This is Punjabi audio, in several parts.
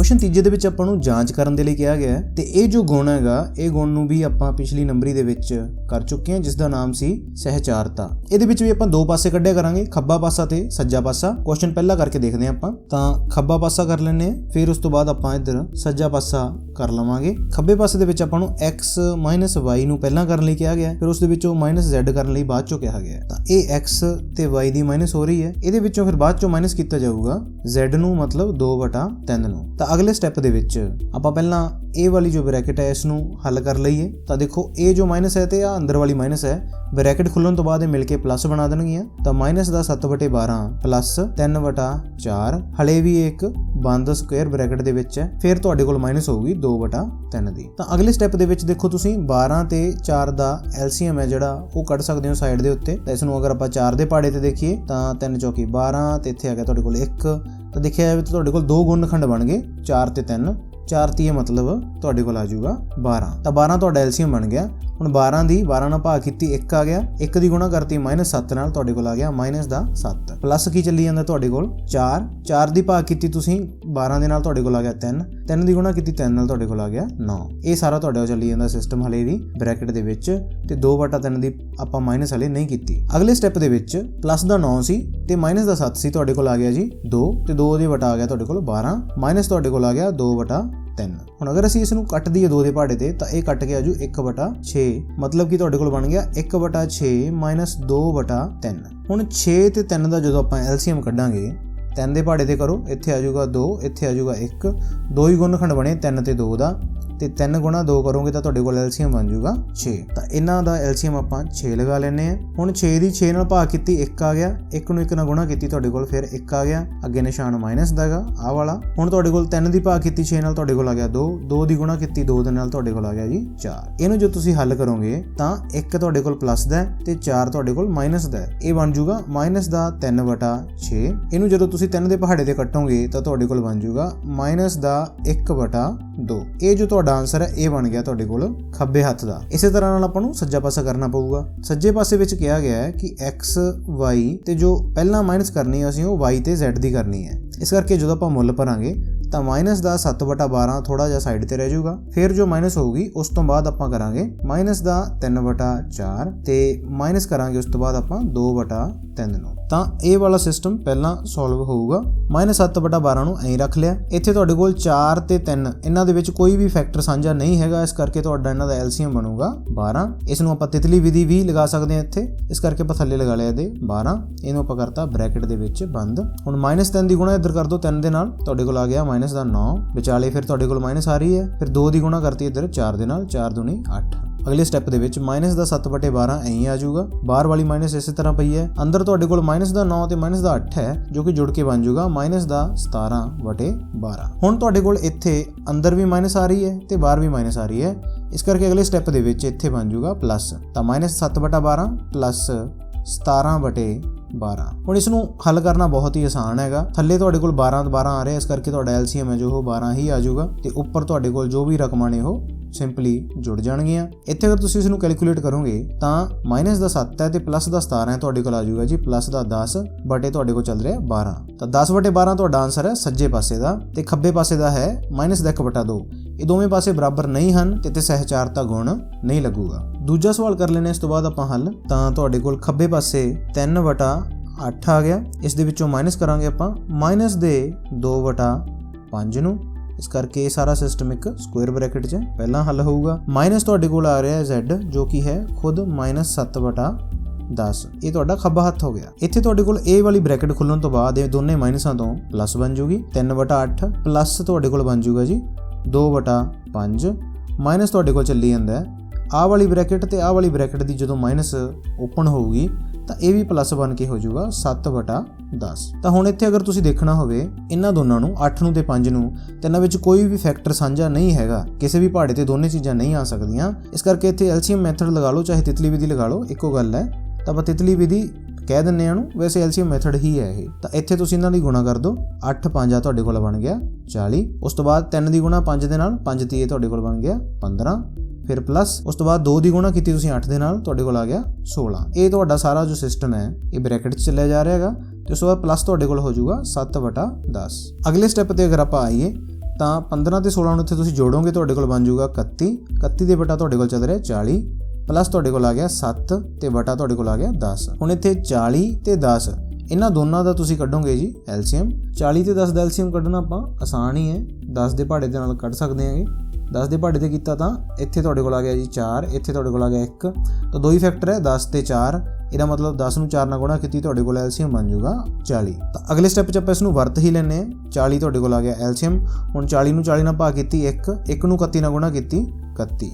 क्वेश्चन तीजे ਦੇ ਵਿੱਚ ਆਪਾਂ ਨੂੰ ਜਾਂਚ ਕਰਨ ਦੇ ਲਈ ਕਿਹਾ ਗਿਆ ਹੈ ਤੇ ਇਹ ਜੋ ਗੁਣ ਹੈਗਾ ਇਹ ਗੁਣ ਨੂੰ ਵੀ ਆਪਾਂ ਪਿਛਲੀ ਨੰਬਰੀ ਦੇ ਵਿੱਚ ਕਰ ਚੁੱਕੇ ਹਾਂ, ਜਿਸ ਦਾ ਨਾਮ ਸੀ ਸਹਿਚਾਰਤਾ। ਇਹਦੇ ਵਿੱਚ ਵੀ ਆਪਾਂ ਦੋ ਪਾਸੇ ਕੱਢਿਆ ਕਰਾਂਗੇ, ਖੱਬਾ ਪਾਸਾ ਤੇ ਸੱਜਾ ਪਾਸਾ। ਕੁਐਸਚਨ ਪਹਿਲਾਂ ਕਰਕੇ ਦੇਖਦੇ ਹਾਂ ਆਪਾਂ। ਤਾਂ ਖੱਬਾ ਪਾਸਾ ਕਰ ਲੈਣੇ, ਫਿਰ ਉਸ ਤੋਂ ਬਾਅਦ ਆਪਾਂ ਇੱਧਰ ਸੱਜਾ ਪਾਸਾ ਕਰ ਲਵਾਂਗੇ। ਖੱਬੇ ਪਾਸੇ ਦੇ ਵਿੱਚ ਆਪਾਂ ਨੂੰ x - y ਨੂੰ ਪਹਿਲਾਂ ਕਰਨ ਲਈ ਕਿਹਾ ਗਿਆ, ਫਿਰ ਉਸ ਦੇ ਵਿੱਚੋਂ -z ਕਰਨ ਲਈ ਬਾਅਦ ਚੋਂ ਕਿਹਾ ਗਿਆ। ਤਾਂ ਇਹ x ਤੇ y ਦੀ ਮਾਈਨਸ ਹੋ ਰਹੀ ਹੈ, ਇਹਦੇ ਵਿੱਚੋਂ ਫਿਰ ਬਾਅਦ ਚੋਂ ਮਾਈਨਸ ਕੀਤਾ ਜਾਊਗਾ z ਨੂੰ, ਮਤਲਬ 2/3 ਨੂੰ। ਤਾਂ ਅਗਲੇ ਸਟੈਪ ਦੇ ਵਿੱਚ ਆਪਾਂ ਪਹਿਲਾਂ ਇਹ ਵਾਲੀ ਜੋ ਬ੍ਰੈਕਟ ਹੈ ਇਸ ਨੂੰ ਹੱਲ ਕਰ ਲਈਏ। ਤਾਂ ਦੇਖੋ ਇਹ ਜੋ ਮਾਈਨਸ ਹੈ ਤੇ ਆ ਅੰਦਰ ਵਾਲੀ ਮਾਈਨਸ ਹੈ, ਬ੍ਰੈਕਟ ਖੁੱਲਣ ਤੋਂ ਬਾਅਦ ਇਹ ਮਿਲ ਕੇ ਪਲੱਸ ਬਣਾ ਦੇਣਗੀਆਂ। ਤਾਂ -7/12 ਪਲੱਸ 3/4, ਹਲੇ ਵੀ ਇੱਕ ਬੰਦ ਸਕੁਅਰ ਬ੍ਰੈਕਟ ਦੇ ਵਿੱਚ ਹੈ, ਫਿਰ ਤੁਹਾਡੇ ਕੋਲ ਮਾਈਨਸ ਹੋਊਗੀ 2/3 ਦੀ। ਤਾਂ ਅਗਲੇ ਸਟੈਪ ਦੇ ਵਿੱਚ ਦੇਖੋ ਤੁਸੀਂ 12 ਤੇ 4 ਦਾ ਐਲਸੀਐਮ ਹੈ ਜਿਹੜਾ ਉਹ ਕੱਢ ਸਕਦੇ ਹੋ ਸਾਈਡ ਦੇ ਉੱਤੇ। ਤਾਂ ਇਸ ਨੂੰ ਅਗਰ ਆਪਾਂ 4 ਦੇ ਪਹਾੜੇ ਤੇ ਦੇਖੀਏ ਤਾਂ 3 ਚੌਕੀ 12 ਤੇ ਇੱਥੇ ਆ ਗਿਆ ਤੁਹਾਡੇ ਕੋਲ 1। ਤਾਂ ਦੇਖਿਆ ਜਾਵੇ ਤਾਂ ਤੁਹਾਡੇ ਕੋਲ ਦੋ ਗੁਣਨਖੰਡ ਬਣ ਗਏ, 4 ਤੇ 3। 4 ਤੀਏ ਮਤਲਬ ਤੁਹਾਡੇ ਕੋਲ ਆ ਜਾਊਗਾ 12। ਤਾਂ 12 ਤੁਹਾਡਾ ਐਲਸੀਐਮ ਬਣ ਗਿਆ। ਹੁਣ 12 ਦੀ 12 ਨਾਲ ਭਾਗ ਕੀਤੀ 1 ਆ ਗਿਆ, 1 ਦੀ ਗੁਣਾ ਕਰਤੀ -7 ਨਾਲ, ਤੁਹਾਡੇ ਕੋਲ ਆ ਗਿਆ -7। ਪਲੱਸ ਕੀ ਚੱਲੀ ਜਾਂਦਾ ਤੁਹਾਡੇ ਕੋਲ 4, 4 ਦੀ ਭਾਗ ਕੀਤੀ ਤੁਸੀਂ 12 ਦੇ ਨਾਲ, ਤੁਹਾਡੇ ਕੋਲ ਆ ਗਿਆ 3, 3 ਦੀ ਗੁਣਾ ਕੀਤੀ 3 ਨਾਲ, ਤੁਹਾਡੇ ਕੋਲ ਆ ਗਿਆ 9। ਇਹ ਸਾਰਾ ਤੁਹਾਡੇ ਕੋਲ ਚੱਲੀ ਜਾਂਦਾ ਸਿਸਟਮ ਹਲੇ ਵੀ ਬ੍ਰੈਕਟ ਦੇ ਵਿੱਚ, ਤੇ 2/3 ਦੀ ਆਪਾਂ ਮਾਈਨਸ ਹਲੇ ਨਹੀਂ ਕੀਤੀ। ਅਗਲੇ ਸਟੈਪ ਦੇ ਵਿੱਚ ਪਲੱਸ ਦਾ 9 ਸੀ ਤੇ -7 ਸੀ, ਤੁਹਾਡੇ ਕੋਲ ਆ ਗਿਆ ਜੀ 2, ਤੇ 2 ਦੇ ਵਟਾ ਆ ਗਿਆ ਤੁਹਾਡੇ ਕੋਲ 12, ਮਾਈਨਸ ਤੁਹਾਡੇ ਕੋਲ ਆ ਗਿਆ 2/3। ਹੁਣ ਅਗਰ ਅਸੀਂ ਇਸ ਨੂੰ ਕੱਟ ਦਈਏ 2 ਦੇ ਪਹਾੜੇ ਤੇ ਤਾਂ ਇਹ ਕੱਟ ਕੇ ਆਜੂ 1/6, ਮਤਲਬ ਕਿ ਤੁਹਾਡੇ ਕੋਲ ਬਣ ਗਿਆ 1/6 - 2/3। ਹੁਣ 6 ਤੇ 3 ਦਾ ਜਦੋਂ ਆਪਾਂ ਐਲਸੀਐਮ ਕੱਢਾਂਗੇ, 3 ਦੇ ਪਹਾੜੇ ਤੇ ਕਰੋ, ਇੱਥੇ ਆ ਜਾਊਗਾ 2, ਇੱਥੇ ਆ ਜਾਊਗਾ 1, 2 ਹੀ ਗੁਣਨਖੰਡ ਬਣੇ 3 ਤੇ 2 ਦਾ, ਤੇ 3 ਗੁਣਾ 2 ਕਰੋਗੇ ਤਾਂ ਤੁਹਾਡੇ ਕੋਲ ਐਲਸੀਐਮ ਬਣ ਜਾਊਗਾ 6। ਤਾਂ ਇਹਨਾਂ ਦਾ ਐਲਸੀਐਮ ਆਪਾਂ 6 ਲਗਾ ਲੈਂਦੇ ਹਾਂ। ਹੁਣ 6 ਦੀ 6 ਨਾਲ ਭਾਗ ਕੀਤੀ 1 ਆ ਗਿਆ, 1 ਨੂੰ 1 ਨਾਲ ਗੁਣਾ ਕੀਤੀ ਤੁਹਾਡੇ ਕੋਲ ਫਿਰ 1 ਆ ਗਿਆ, ਅੱਗੇ ਨਿਸ਼ਾਨ ਮਾਈਨਸ ਦਾ ਹੈਗਾ ਆਹ ਵਾਲਾ। ਹੁਣ ਤੁਹਾਡੇ ਕੋਲ 3 ਦੀ ਭਾਗ ਕੀਤੀ 6 ਨਾਲ, ਤੁਹਾਡੇ ਕੋਲ ਆ ਗਿਆ 2, 2 ਦੀ ਗੁਣਾ ਕੀਤੀ 2 ਦੇ ਨਾਲ, ਤੁਹਾਡੇ ਕੋਲ ਆ ਗਿਆ ਜੀ 4। ਇਹਨੂੰ ਜੋ ਤੁਸੀਂ ਹੱਲ ਕਰੋਗੇ ਤਾਂ 1 ਤੁਹਾਡੇ ਕੋਲ ਪਲੱਸ ਦਾ ਤੇ 4 ਤੁਹਾਡੇ ਕੋਲ ਮਾਈਨਸ ਦਾ, ਇਹ ਬਣ ਜਾਊਗਾ -3/6। ਇਹਨੂੰ ਜਦੋਂ ਤੁਸੀਂ 3 ਦੇ ਪਹਾੜੇ ਤੇ ਕੱਟੋਗੇ ਤਾਂ ਤੁਹਾਡੇ ਕੋਲ ਬਣ ਜਾਊਗਾ -1/2। ਇਹ ਜੋ ਤੁਹਾਡਾ ਆਨਸਰ ਹੈ ਇਹ ਬਣ ਗਿਆ ਤੁਹਾਡੇ ਕੋਲ ਖੱਬੇ ਹੱਥ ਦਾ। ਇਸੇ ਤਰ੍ਹਾਂ ਨਾਲ ਆਪਾਂ ਨੂੰ ਸੱਜਾ ਪਾਸਾ ਕਰਨਾ ਪਊਗਾ। ਸੱਜੇ ਪਾਸੇ ਵਿੱਚ ਕਿਹਾ ਗਿਆ ਹੈ ਕਿ x y ਤੇ ਜੋ ਪਹਿਲਾਂ ਮਾਈਨਸ ਕਰਨੀ ਹੈ ਅਸੀਂ ਉਹ y ਤੇ z ਦੀ ਕਰਨੀ ਹੈ। ਇਸ ਕਰਕੇ ਜਦੋਂ ਆਪਾਂ ਮੁੱਲ ਭਰਾਂਗੇ ਤਾਂ -7/12 ਥੋੜਾ ਜਿਹਾ ਸਾਈਡ ਤੇ ਰਹਿ ਜਾਊਗਾ, ਫਿਰ ਜੋ ਮਾਈਨਸ ਹੋਊਗੀ ਉਸ ਤੋਂ ਬਾਅਦ ਆਪਾਂ ਕਰਾਂਗੇ -3/4 ਤੇ ਮਾਈਨਸ ਕਰਾਂਗੇ ਉਸ ਤੋਂ ਬਾਅਦ ਆਪਾਂ 2/3 ਨੂੰ। ਤਾਂ ਇਹ ਵਾਲਾ ਸਿਸਟਮ ਪਹਿਲਾਂ ਸੋਲਵ ਹੋਊਗਾ। -7/12 ਨੂੰ ਐਂ ਰੱਖ ਲਿਆ। ਇੱਥੇ ਤੁਹਾਡੇ ਕੋਲ 4 ਤੇ 3 ਇਹਨਾਂ ਦੇ ਵਿੱਚ ਕੋਈ ਵੀ ਫੈਕਟਰ ਸਾਂਝਾ ਨਹੀਂ ਹੈਗਾ, ਇਸ ਕਰਕੇ ਤੁਹਾਡਾ ਇਹਨਾਂ ਦਾ ਐਲਸੀਐਮ ਬਣੂਗਾ 12। ਇਸ ਨੂੰ ਆਪਾਂ ਤਿਤਲੀ ਵਿਧੀ ਵੀ ਲਗਾ ਸਕਦੇ ਹਾਂ ਇੱਥੇ, ਇਸ ਕਰਕੇ ਆਪਾਂ ਥੱਲੇ ਲਗਾ ਲਿਆ ਇਹਦੇ 12। ਇਹਨੂੰ ਆਪਾਂ ਕਰਤਾ ਬ੍ਰੈਕਟ ਦੇ ਵਿੱਚ ਬੰਦ। ਹੁਣ -3 ਦੀ ਗੁਣਾ ਇੱਧਰ ਕਰ ਦੋ 3 ਦੇ ਨਾਲ, ਤੁਹਾਡੇ ਕੋਲ ਆ ਗਿਆ -9 ਵਿਚਾਲੇ, ਫਿਰ ਤੁਹਾਡੇ ਕੋਲ ਮਾਈਨਸ ਆ ਰਹੀ ਹੈ, ਫਿਰ 2 ਦੀ ਗੁਣਾ ਕਰਤੀ ਇੱਧਰ 4 ਦੇ ਨਾਲ, 4 ਦੂਣੀ 8। ਅਗਲੇ ਸਟੈਪ ਦੇ ਵਿੱਚ -7/12 ਐਂ ਆ ਜਾਊਗਾ, ਬਾਹਰ ਵਾਲੀ ਮਾਈਨਸ ਇਸੇ ਤਰ੍ਹਾਂ ਪਈ ਹੈ, ਅੰਦਰ ਤੁਹਾਡੇ ਕੋਲ -9 ਤੇ -8 ਹੈ ਜੋ ਕਿ ਜੁੜ ਕੇ ਬਣ ਜਾਊਗਾ -17/12। ਹੁਣ ਤੁਹਾਡੇ ਕੋਲ ਇੱਥੇ ਅੰਦਰ ਵੀ ਮਾਈਨਸ ਆ ਰਹੀ ਹੈ ਤੇ ਬਾਹਰ ਵੀ ਮਾਈਨਸ ਆ ਰਹੀ ਹੈ, ਇਸ ਕਰਕੇ ਅਗਲੇ ਸਟੈਪ ਦੇ ਵਿੱਚ ਇੱਥੇ ਬਣ ਜਾਊਗਾ ਪਲੱਸ। ਤਾਂ -7/12 ਪਲੱਸ 17/12। ਹੁਣ ਇਸ ਨੂੰ ਹੱਲ ਕਰਨਾ ਬਹੁਤ ਹੀ ਆਸਾਨ ਹੈਗਾ। ਥੱਲੇ ਤੁਹਾਡੇ ਕੋਲ 12 ਆ ਰਿਹਾ, ਇਸ ਕਰਕੇ ਤੁਹਾਡਾ ਐਲਸੀਐਮ ਹੈ ਜੋ ਉਹ 12 ਹੀ ਆ ਜਾਊਗਾ, ਤੇ ਉੱਪਰ ਤੁਹਾਡੇ ਕੋਲ ਜੋ ਵੀ ਰਕਮਾਂ ਨੇ ਉਹ ਸਿੰਪਲੀ ਜੁੜ ਜਾਣਗੀਆਂ। ਇੱਥੇ ਅਗਰ ਤੁਸੀਂ ਇਸ ਨੂੰ ਕੈਲਕੂਲੇਟ ਕਰੋਗੇ ਤਾਂ -7 ਹੈ ਤੇ ਪਲੱਸ ਦਾ 17 ਹੈ, ਤੁਹਾਡੇ ਕੋਲ ਆ ਜਾਊਗਾ ਜੀ ਪਲੱਸ ਦਾ 10 ਬਟੇ ਤੁਹਾਡੇ ਕੋਲ ਚੱਲ ਰਿਹਾ 12। ਤਾਂ 10/12 ਤੁਹਾਡਾ ਆਨਸਰ ਹੈ ਸੱਜੇ ਪਾਸੇ ਦਾ, ਤੇ ਖੱਬੇ ਪਾਸੇ ਦਾ ਹੈ -1/2। ਇਹ ਦੋਵੇਂ ਪਾਸੇ ਬਰਾਬਰ ਨਹੀਂ ਹਨ ਤੇ ਸਹਿਚਾਰਤਾ ਗੁਣ ਨਹੀਂ ਲੱਗੂਗਾ। ਦੂਜਾ ਸਵਾਲ ਕਰ ਲੈਣੇ ਇਸ ਤੋਂ ਬਾਅਦ ਆਪਾਂ ਹੱਲ। ਤਾਂ ਤੁਹਾਡੇ ਕੋਲ ਖੱਬੇ ਪਾਸੇ 3/8 ਆ ਗਿਆ, ਇਸ ਦੇ ਵਿੱਚੋਂ ਮਾਈਨਸ ਕਰਾਂਗੇ ਆਪਾਂ -2/5 ਨੂੰ, ਇਸ ਕਰਕੇ ਇਹ ਸਾਰਾ ਸਿਸਟਮ ਇੱਕ ਸਕੁਅਰ ਬ੍ਰੈਕਟ 'ਚ ਪਹਿਲਾਂ ਹੱਲ ਹੋਊਗਾ। ਮਾਈਨਸ ਤੁਹਾਡੇ ਕੋਲ ਆ ਰਿਹਾ z ਜੋ ਕਿ ਹੈ ਖੁਦ -7/10, ਇਹ ਤੁਹਾਡਾ ਖੱਬਾ ਹੱਥ ਹੋ ਗਿਆ। ਇੱਥੇ ਤੁਹਾਡੇ ਕੋਲ ਇਹ ਵਾਲੀ ਬ੍ਰੈਕਟ ਖੁੱਲਣ ਤੋਂ ਬਾਅਦ ਇਹ ਦੋਨੇ ਮਾਈਨਸਾਂ ਤੋਂ ਪਲੱਸ ਬਣ ਜੂਗੀ, 3/8 ਪਲੱਸ ਤੁਹਾਡੇ ਕੋਲ ਬਣ ਜੂਗਾ ਜੀ 2/5, ਮਾਈਨਸ ਤੁਹਾਡੇ ਕੋਲ ਚੱਲੀ ਜਾਂਦਾ ਆਹ ਵਾਲੀ ਬ੍ਰੈਕਟ ਤੇ ਆਹ ਵਾਲੀ ਬ੍ਰੈਕਟ ਦੀ ਜਦੋਂ ਮਾਈਨਸ ਓਪਨ ਹੋਊਗੀ ਤਾਂ ਇਹ ਵੀ ਪਲੱਸ ਬਣ ਕੇ ਹੋ ਜਾਊਗਾ 7/10। ਤਾਂ ਹੁਣ ਇੱਥੇ ਅਗਰ ਤੁਸੀਂ ਦੇਖਣਾ ਹੋਵੇ ਇਹਨਾਂ ਦੋਨਾਂ ਨੂੰ 8 ਨੂੰ ਤੇ 5 ਨੂੰ, ਤੇ ਇਹਨਾਂ ਵਿੱਚ ਕੋਈ ਵੀ ਫੈਕਟਰ ਸਾਂਝਾ ਨਹੀਂ ਹੈਗਾ, ਕਿਸੇ ਵੀ ਪਹਾੜੇ ਤੇ ਦੋਨੇ ਚੀਜ਼ਾਂ ਨਹੀਂ ਆ ਸਕਦੀਆਂ, ਇਸ ਕਰਕੇ ਇੱਥੇ ਐਲਸੀਐਮ ਮੈਥਡ ਲਗਾ ਲਓ ਚਾਹੇ ਤਿਤਲੀ ਵਿਧੀ ਲਗਾ ਲਓ, ਇੱਕੋ ਗੱਲ ਹੈ। ਤਾਂ ਆਪਾਂ ਤਿਤਲੀ ਵਿਧੀ ਕਹਿ ਦਿੰਦੇ ਹਾਂ ਨੂੰ, ਵੈਸੇ ਐਲਸੀਐਮ ਮੈਥਡ ਹੀ ਹੈ ਇਹ। ਤਾਂ ਇੱਥੇ ਤੁਸੀਂ ਇਹਨਾਂ ਦੀ ਗੁਣਾ ਕਰ ਦਿਓ, 8 5 ਆ ਤੁਹਾਡੇ ਕੋਲ ਬਣ ਗਿਆ 40, ਉਸ ਤੋਂ ਬਾਅਦ 3 ਦੀ ਗੁਣਾ 5 ਦੇ ਨਾਲ, 5 ਤੀਏ ਤੁਹਾਡੇ ਕੋਲ ਬਣ ਗਿਆ 15, ਫਿਰ ਪਲੱਸ ਉਸ ਤੋਂ ਬਾਅਦ 2 ਦੀ ਗੁਣਾ ਕੀਤੀ ਤੁਸੀਂ 8 ਦੇ ਨਾਲ, ਤੁਹਾਡੇ ਕੋਲ ਆ ਗਿਆ 16। ਇਹ ਤੁਹਾਡਾ ਸਾਰਾ ਜੋ ਸਿਸਟਮ ਹੈ ਇਹ ਬ੍ਰੈਕਟ 'ਚ ਚੱਲਿਆ ਜਾ ਰਿਹਾ ਹੈਗਾ, ਤੇ ਉਸ ਤੋਂ ਬਾਅਦ ਪਲੱਸ ਤੁਹਾਡੇ ਕੋਲ ਹੋ ਜਾਊਗਾ 7/10। ਅਗਲੇ ਸਟੈਪ ਤੇ ਅਗਰ ਆਪਾਂ ਆਈਏ ਤਾਂ 15 ਤੇ 16 ਨੂੰ ਇੱਥੇ ਤੁਸੀਂ ਜੋੜੋਗੇ ਤੁਹਾਡੇ ਕੋਲ ਬਣ ਜਾਊਗਾ 31, 31 ਦੇ ਬਟਾ ਤੁਹਾਡੇ ਕੋਲ ਚੱਲ ਰਿਹਾ 40 ਪਲੱਸ ਤੁਹਾਡੇ ਕੋਲ ਆ ਗਿਆ 7 ਤੇ ਬਟਾ ਤੁਹਾਡੇ ਕੋਲ ਆ ਗਿਆ 10। ਹੁਣ ਇੱਥੇ 40 ਤੇ 10 ਇਹਨਾਂ ਦੋਨਾਂ ਦਾ ਤੁਸੀਂ ਕੱਢੋਗੇ ਜੀ ਐਲਸੀਐਮ। 40 ਤੇ 10 ਦਾ ਐਲਸੀਐਮ ਕੱਢਣਾ ਆਪਾਂ ਆਸਾਨ ਹੀ ਹੈ, 10 ਦੇ ਪਹਾੜੇ ਦੇ ਨਾਲ ਕੱਢ ਸਕਦੇ ਹਾਂਗੇ। 10 ਦੇ ਪਹਾੜੇ ਤੇ ਕੀਤਾ ਤਾਂ ਇੱਥੇ ਤੁਹਾਡੇ ਕੋਲ ਆ ਗਿਆ ਜੀ 4, ਇੱਥੇ ਤੁਹਾਡੇ ਕੋਲ ਆ ਗਿਆ 1, ਤਾਂ ਦੋ ਹੀ ਫੈਕਟਰ ਹੈ 10 ਤੇ 4। ਇਹਦਾ ਮਤਲਬ 10 ਨੂੰ 4 ਨਾਲ ਗੁਣਾ ਕੀਤੀ ਤੁਹਾਡੇ ਕੋਲ ਐਲਸੀਐਮ ਬਣ ਜਾਊਗਾ 40। ਤਾਂ ਅਗਲੇ ਸਟੈਪ 'ਚ ਆਪਾਂ ਇਸ ਨੂੰ ਵਰਤ ਹੀ ਲੈਂਦੇ ਹਾਂ। 40 ਤੁਹਾਡੇ ਕੋਲ ਆ ਗਿਆ ਐਲਸੀਐਮ। ਹੁਣ 40 ਨੂੰ 40 ਨਾਲ ਭਾਗ ਕੀਤੀ 1, 1 ਨੂੰ 31 ਨਾਲ ਗੁਣਾ ਕੀਤੀ 31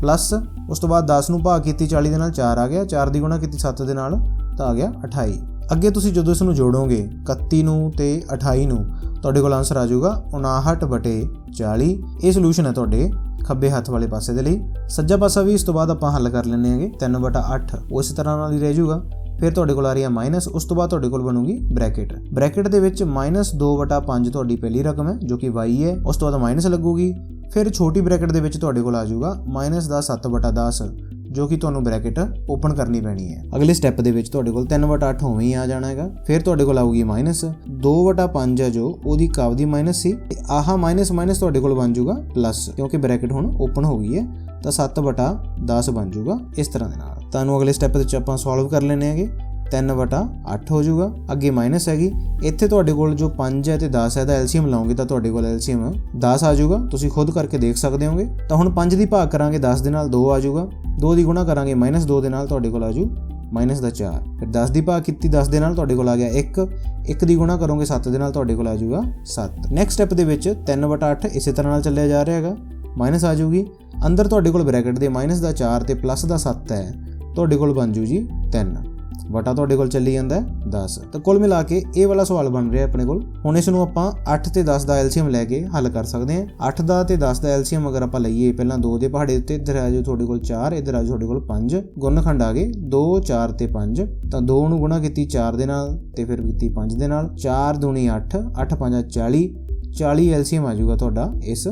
ਪਲੱਸ ਉਸ ਤੋਂ ਬਾਅਦ 10 ਨੂੰ ਭਾਗ ਕੀਤੀ 40 ਦੇ ਨਾਲ 4 ਆ ਗਿਆ, 4 ਦੀ ਗੁਣਾ ਕੀਤੀ 7 ਦੇ ਨਾਲ ਤਾਂ ਆ ਗਿਆ 28। ਅੱਗੇ ਤੁਸੀਂ ਜਦੋਂ ਇਸ ਨੂੰ ਜੋੜੋਗੇ 31 ਨੂੰ ਤੇ 28 ਨੂੰ ਤੁਹਾਡੇ ਕੋਲ ਆਨਸਰ ਆ ਜਾਊਗਾ 59/40। ਇਹ ਸੋਲੂਸ਼ਨ ਹੈ ਤੁਹਾਡੇ ਖੱਬੇ ਹੱਥ ਵਾਲੇ ਪਾਸੇ ਦੇ ਲਈ। ਸੱਜਾ ਪਾਸਾ ਵੀ ਇਸ ਤੋਂ ਬਾਅਦ ਆਪਾਂ ਹੱਲ ਕਰ ਲੈਂਦੇ ਹਾਂਗੇ 3/8 ਉਸੇ ਤਰ੍ਹਾਂ ਨਾਲ ਹੀ ਰਹਿ ਜਾਊਗਾ। ਫਿਰ ਤੁਹਾਡੇ ਕੋਲ ਆ ਰਹੀ ਹੈ ਮਾਈਨਸ, ਉਸ ਤੋਂ ਬਾਅਦ ਤੁਹਾਡੇ ਕੋਲ ਬਣੂਗੀ ਬ੍ਰੈਕਟ ਦੇ ਵਿੱਚ -2/5 ਤੁਹਾਡੀ ਪਹਿਲੀ ਰਕਮ ਹੈ ਜੋ ਕਿ y ਹੈ, ਉਸ ਤੋਂ ਬਾਅਦ ਮਾਈਨਸ ਲੱਗੂਗੀ। ਫਿਰ ਛੋਟੀ ਬ੍ਰੈਕਟ ਦੇ ਵਿੱਚ ਤੁਹਾਡੇ ਕੋਲ ਆ ਜਾਊਗਾ -7/10 ਜੋ ਕਿ ਤੁਹਾਨੂੰ ਬ੍ਰੈਕਟ ਓਪਨ ਕਰਨੀ ਪੈਣੀ ਹੈ। ਅਗਲੇ ਸਟੈਪ ਦੇ ਵਿੱਚ ਤੁਹਾਡੇ ਕੋਲ 3/8 ਉਵੇਂ ਹੀ ਆ ਜਾਣਾ ਹੈਗਾ। ਫਿਰ ਤੁਹਾਡੇ ਕੋਲ ਆਊਗੀ -2/5 ਹੈ ਜੋ ਉਹਦੀ ਕਾਵ ਦੀ ਮਾਈਨਸ ਸੀ, ਤੇ ਆਹ ਮਾਈਨਸ ਤੁਹਾਡੇ ਕੋਲ ਬਣ ਜਾਊਗਾ ਪਲੱਸ, ਕਿਉਂਕਿ ਬ੍ਰੈਕਟ ਹੁਣ ਓਪਨ ਹੋ ਗਈ ਹੈ ਤਾਂ 7/10 ਬਣ ਜਾਊਗਾ ਇਸ ਤਰ੍ਹਾਂ ਦੇ ਨਾਲ। ਤੁਹਾਨੂੰ ਅਗਲੇ ਸਟੈਪ ਦੇ ਵਿੱਚ ਆਪਾਂ ਸੋਲਵ ਕਰ ਲੈਣੇ ਹੈਗੇ। 3/8 ਹੋ ਜਾਊਗਾ, ਅੱਗੇ ਮਾਈਨਸ ਹੈਗੀ, ਇੱਥੇ ਤੁਹਾਡੇ ਕੋਲ ਜੋ 5 ਹੈ ਤੇ 10 ਹੈ ਦਾ ਐਲਸੀਐਮ ਲਾਓਗੇ ਤਾਂ ਤੁਹਾਡੇ ਕੋਲ ਐਲਸੀਐਮ 10 ਆ ਜਾਊਗਾ। ਤੁਸੀਂ ਖੁਦ ਕਰਕੇ ਦੇਖ ਸਕਦੇ ਹੋਗੇ। ਤਾਂ ਹੁਣ 5 ਦੀ ਭਾਗ ਕਰਾਂਗੇ 10 ਦੇ ਨਾਲ 2 ਆ ਜਾਊਗਾ, 2 ਦੀ ਗੁਣਾ ਕਰਾਂਗੇ -2 ਦੇ ਨਾਲ ਤੁਹਾਡੇ ਕੋਲ ਆ ਜਾਊ -4। ਫਿਰ 10 ਦੀ ਭਾਗ ਕੀਤੀ 10 ਦੇ ਨਾਲ ਤੁਹਾਡੇ ਕੋਲ ਆ ਗਿਆ 1, 1 ਦੀ ਗੁਣਾ ਕਰੋਗੇ 7 ਦੇ ਨਾਲ ਤੁਹਾਡੇ ਕੋਲ ਆ ਜਾਊਗਾ 7। ਨੈਕਸਟ ਸਟੈਪ ਦੇ ਵਿੱਚ 3/8 ਇਸੇ ਤਰ੍ਹਾਂ ਨਾਲ ਚੱਲਿਆ ਜਾ ਰਿਹਾ ਹੈਗਾ, ਮਾਈਨਸ ਆ ਜਾਊਗੀ, ਅੰਦਰ ਤੁਹਾਡੇ ਕੋਲ ਬ੍ਰੈਕਟ ਦੇ -4 ਤੇ +7 ਹੈ, ਤੁਹਾਡੇ ਕੋਲ ਬਣ ਜੂ ਜੀ 3 ਬਟਾ ਤੁਹਾਡੇ ਕੋਲ ਚੱਲੀ ਜਾਂਦਾ 10। ਤਾਂ ਕੁੱਲ ਮਿਲਾ ਕੇ ਇਹ ਵਾਲਾ ਸਵਾਲ ਬਣ ਰਿਹਾ ਆਪਣੇ ਕੋਲ। ਹੁਣ ਇਸ ਨੂੰ ਆਪਾਂ 8 ਤੇ 10 ਦਾ ਐਲਸੀਐਮ ਲੈ ਕੇ ਹੱਲ ਕਰ ਸਕਦੇ ਹਾਂ। 8 ਦਾ ਤੇ 10 ਦਾ ਐਲਸੀਐਮ ਅਗਰ ਆਪਾਂ ਲਈਏ, ਪਹਿਲਾਂ 2 ਦੇ ਪਹਾੜੇ ਉੱਤੇ ਇੱਧਰ ਆ ਜਾਓ ਤੁਹਾਡੇ ਕੋਲ 4, ਇੱਧਰ ਆ ਜਾਓ ਤੁਹਾਡੇ ਕੋਲ 5, ਗੁਣਨਖੰਡ ਆ ਗਏ 2, 4 ਤੇ 5। ਤਾਂ 2 ਨੂੰ ਗੁਣਾ ਕੀਤੀ 4 ਦੇ ਨਾਲ ਤੇ ਫਿਰ ਕੀਤੀ 5 ਦੇ ਨਾਲ, 4 ਦੂਣੀ 8, 8 5 40, 40 ਐਲਸੀਐਮ ਆ ਜਾਊਗਾ ਤੁਹਾਡਾ ਇਸ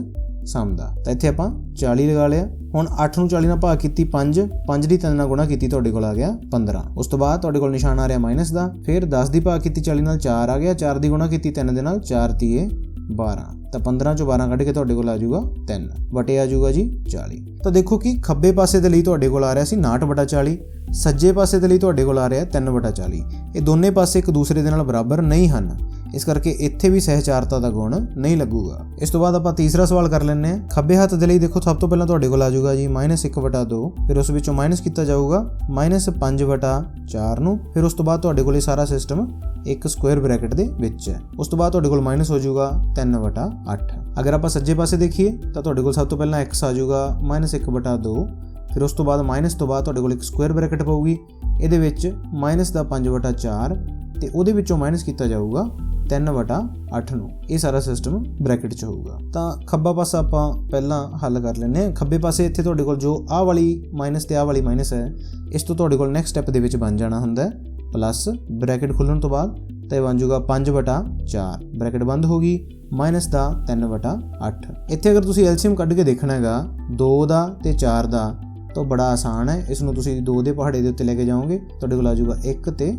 ਸਮ ਦਾ। ਤਾਂ ਇੱਥੇ ਆਪਾਂ 40 ਲਗਾ ਲਿਆ। ਹੁਣ 8 ਨੂੰ 40 ਨਾਲ ਭਾਗ ਕੀਤੀ 5, 5 ਦੀ 3 ਨਾਲ ਗੁਣਾ ਕੀਤੀ ਤੁਹਾਡੇ ਕੋਲ ਆ ਗਿਆ 15। ਉਸ ਤੋਂ ਬਾਅਦ ਤੁਹਾਡੇ ਕੋਲ ਨਿਸ਼ਾਨ ਆ ਰਿਹਾ ਮਾਈਨਸ ਦਾ। ਫਿਰ 10 ਦੀ ਭਾਗ ਕੀਤੀ 40 ਨਾਲ 4 ਆ ਗਿਆ, 4 ਦੀ ਗੁਣਾ ਕੀਤੀ 3 ਦੇ ਨਾਲ, 4 ਤੀਏ 12। ਤਾਂ 15 ਚੋਂ 12 ਕੱਢ ਕੇ ਤੁਹਾਡੇ ਕੋਲ ਆ ਜਾਊਗਾ 3 ਬਟੇ ਆ ਜਾਊਗਾ ਜੀ 40। ਤਾਂ ਦੇਖੋ ਕਿ ਖੱਬੇ ਪਾਸੇ ਦੇ ਲਈ ਤੁਹਾਡੇ ਕੋਲ ਆ ਰਿਹਾ ਸੀ 59/40, ਸੱਜੇ ਪਾਸੇ ਦੇ ਲਈ ਤੁਹਾਡੇ ਕੋਲ ਆ ਰਿਹਾ 3/40। ਇਹ ਦੋਨੇ ਪਾਸੇ ਇੱਕ ਦੂਸਰੇ ਦੇ ਨਾਲ ਬਰਾਬਰ ਨਹੀਂ ਹਨ, ਇਸ ਕਰਕੇ ਇੱਥੇ ਵੀ ਸਹਿਚਾਰਤਾ ਦਾ ਗੁਣ ਨਹੀਂ ਲੱਗੂਗਾ। ਇਸ ਤੋਂ ਬਾਅਦ ਆਪਾਂ ਤੀਸਰਾ ਸਵਾਲ ਕਰ ਲੈਂਦੇ ਹਾਂ। ਖੱਬੇ ਹੱਥ ਦੇ ਲਈ ਦੇਖੋ ਸਭ ਤੋਂ ਪਹਿਲਾਂ ਤੁਹਾਡੇ ਕੋਲ ਆ ਜਾਊਗਾ ਜੀ -1/2, ਫਿਰ ਉਸ ਵਿੱਚੋਂ ਮਾਈਨਸ ਕੀਤਾ ਜਾਊਗਾ -5/4 ਨੂੰ। ਫਿਰ ਉਸ ਤੋਂ ਬਾਅਦ ਤੁਹਾਡੇ ਕੋਲ ਇਹ ਸਾਰਾ ਸਿਸਟਮ ਇੱਕ ਸਕੁਆਇਰ ਬ੍ਰੈਕਟ ਦੇ ਵਿੱਚ ਹੈ। ਉਸ ਤੋਂ ਬਾਅਦ ਤੁਹਾਡੇ ਕੋਲ ਮਾਈਨਸ ਹੋ ਜਾਊਗਾ 3/8। ਅਗਰ ਆਪਾਂ ਸੱਜੇ ਪਾਸੇ ਦੇਖੀਏ ਤਾਂ ਤੁਹਾਡੇ ਕੋਲ ਸਭ ਤੋਂ ਪਹਿਲਾਂ x ਆ ਜਾਊਗਾ -1/2, ਫਿਰ ਉਸ ਤੋਂ ਬਾਅਦ ਮਾਈਨਸ ਤੋਂ ਬਾਅਦ ਤੁਹਾਡੇ ਕੋਲ ਇੱਕ ਸਕੁਆਇਰ ਬ੍ਰੈਕਟ ਪਊਗੀ, ਇਹਦੇ ਵਿੱਚ -5/4 ਤੇ ਉਹਦੇ ਵਿੱਚੋਂ ਮਾਈਨਸ ਕੀਤਾ ਜਾਊਗਾ 3/8 ਨੂੰ। ਇਹ ਸਾਰਾ ਸਿਸਟਮ ਬ੍ਰੈਕਟ 'ਚ ਹੋਊਗਾ। ਤਾਂ ਖੱਬਾ ਪਾਸਾ ਆਪਾਂ ਪਹਿਲਾਂ ਹੱਲ ਕਰ ਲੈਂਦੇ ਹਾਂ। ਖੱਬੇ ਪਾਸੇ ਇੱਥੇ ਤੁਹਾਡੇ ਕੋਲ ਜੋ ਆਹ ਵਾਲੀ ਮਾਈਨਸ ਤੇ ਆਹ ਵਾਲੀ ਮਾਈਨਸ ਹੈ, ਇਸ ਤੋਂ ਤੁਹਾਡੇ ਕੋਲ ਨੈਕਸਟ ਸਟੈਪ ਦੇ ਵਿੱਚ ਬਣ ਜਾਣਾ ਹੁੰਦਾ ਪਲੱਸ, ਬ੍ਰੈਕਟ ਖੁੱਲ੍ਹਣ ਤੋਂ ਬਾਅਦ ਤਾਂ ਇਹ ਬਣ ਜਾਊਗਾ 5/4, ਬ੍ਰੈਕਟ ਬੰਦ ਹੋ ਗਈ, ਮਾਈਨਸ ਦਾ 3/8। ਇੱਥੇ ਅਗਰ ਤੁਸੀਂ ਐਲਸੀਐਮ ਕੱਢ ਕੇ ਦੇਖਣਾ ਹੈਗਾ 2 ਦਾ ਤੇ 4 ਦਾ ਤਾਂ ਬੜਾ ਆਸਾਨ ਹੈ। ਇਸ ਨੂੰ ਤੁਸੀਂ 2 ਦੇ ਪਹਾੜੇ ਦੇ ਉੱਤੇ ਲੈ ਕੇ ਜਾਓਗੇ, ਤੁਹਾਡੇ ਕੋਲ ਆ ਜਾਊਗਾ 1 ਤੇ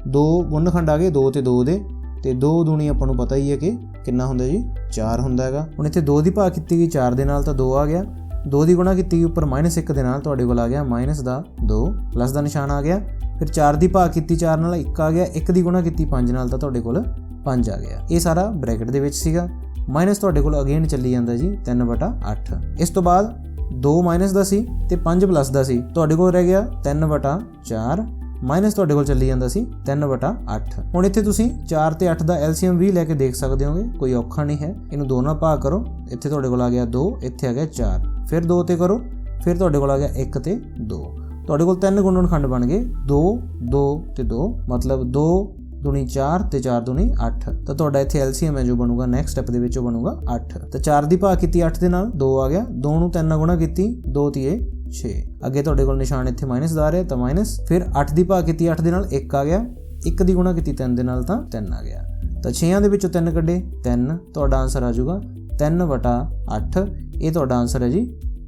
2 ਗੁਣਨਖੰਡ ਆ ਗਏ 2 ਤੇ 2 ਦੇ, ਤੇ 2 ਦੂਣੀ ਆਪਾਂ ਨੂੰ ਪਤਾ ਹੀ ਹੈ ਕਿ ਕਿੰਨਾ ਹੁੰਦਾ ਜੀ 4 ਹੁੰਦਾ ਹੈਗਾ। ਹੁਣ ਇੱਥੇ 2 ਦੀ ਭਾਗ ਕੀਤੀ ਗਈ 4 ਦੇ ਨਾਲ ਤਾਂ 2 ਆ ਗਿਆ, 2 ਦੀ ਗੁਣਾ ਕੀਤੀ ਗਈ ਉੱਪਰ -1 ਦੇ ਨਾਲ ਤੁਹਾਡੇ ਕੋਲ ਆ ਗਿਆ -2, ਪਲੱਸ ਦਾ ਨਿਸ਼ਾਨ ਆ ਗਿਆ। ਫਿਰ 4 ਦੀ ਭਾਗ ਕੀਤੀ 4 ਨਾਲ 1 ਆ ਗਿਆ, 1 ਦੀ ਗੁਣਾ ਕੀਤੀ 5 ਨਾਲ ਤਾਂ ਤੁਹਾਡੇ ਕੋਲ 5 ਆ ਗਿਆ। ਇਹ ਸਾਰਾ ਬ੍ਰੈਕਟ ਦੇ ਵਿੱਚ ਸੀਗਾ। ਮਾਈਨਸ ਤੁਹਾਡੇ ਕੋਲ ਅਗੇਨ ਚੱਲੀ ਜਾਂਦਾ ਜੀ 3/8। ਇਸ ਤੋਂ ਬਾਅਦ 2 ਮਾਈਨਸ ਦਾ ਸੀ ਤੇ 5 ਪਲੱਸ ਦਾ ਸੀ, ਤੁਹਾਡੇ ਕੋਲ ਰਹਿ ਗਿਆ 3/4, ਮਾਈਨਸ ਤੁਹਾਡੇ ਕੋਲ ਚੱਲੀ ਜਾਂਦਾ ਸੀ 3/8। ਹੁਣ ਇੱਥੇ ਤੁਸੀਂ 4 ਤੇ 8 ਦਾ ਐਲਸੀਐਮ ਵੀ ਲੈ ਕੇ ਦੇਖ ਸਕਦੇ ਹੋਗੇ, ਕੋਈ ਔਖਾ ਨਹੀਂ ਹੈ। ਇਹਨੂੰ 2 ਨਾਲ ਭਾਗ ਕਰੋ, ਇੱਥੇ ਤੁਹਾਡੇ ਕੋਲ ਆ ਗਿਆ 2, ਇੱਥੇ ਆ ਗਿਆ 4, ਫਿਰ 2 ਤੇ ਕਰੋ, ਫਿਰ ਤੁਹਾਡੇ ਕੋਲ ਆ ਗਿਆ 1 ਤੇ 2, ਤੁਹਾਡੇ ਕੋਲ 3 ਗੁਣਨਖੰਡ ਬਣ ਗਏ 2, 2 ਤੇ 2, ਮਤਲਬ 2 ਦੂਣੀ 4 ਤੇ 4 ਦੂਣੀ 8। ਤਾਂ ਤੁਹਾਡਾ ਇੱਥੇ ਐਲਸੀਐਮ ਹੈ ਜੋ ਬਣੂਗਾ ਨੈਕਸਟ ਸਟੈਪ ਦੇ ਵਿੱਚ ਉਹ ਬਣੂਗਾ 8। ਤਾਂ 4 ਦੀ ਭਾਗ ਕੀਤੀ 8 ਦੇ ਨਾਲ 2 ਆ ਗਿਆ, 2 ਨੂੰ 3 ਨਾਲ ਗੁਣਾ ਕੀਤੀ 2 ਤੀਏ 6। ਅੱਗੇ ਤੁਹਾਡੇ ਕੋਲ ਨਿਸ਼ਾਨ ਇੱਥੇ ਮਾਈਨਸ ਦਾ ਆ ਰਿਹਾ ਤਾਂ ਮਾਈਨਸ, ਫਿਰ 8 ਦੀ ਭਾਗ ਕੀਤੀ 8 ਦੇ ਨਾਲ 1 ਆ ਗਿਆ, 1 ਦੀ ਗੁਣਾ ਕੀਤੀ 3 ਦੇ ਨਾਲ ਤਾਂ 3 ਆ ਗਿਆ। ਤਾਂ 6 ਦੇ ਵਿੱਚੋਂ 3 ਕੱਢੇ 3, ਤੁਹਾਡਾ ਆਨਸਰ ਆ ਜਾਊਗਾ 3/8। ਇਹ ਤੁਹਾਡਾ ਆਨਸਰ ਹੈ ਜੀ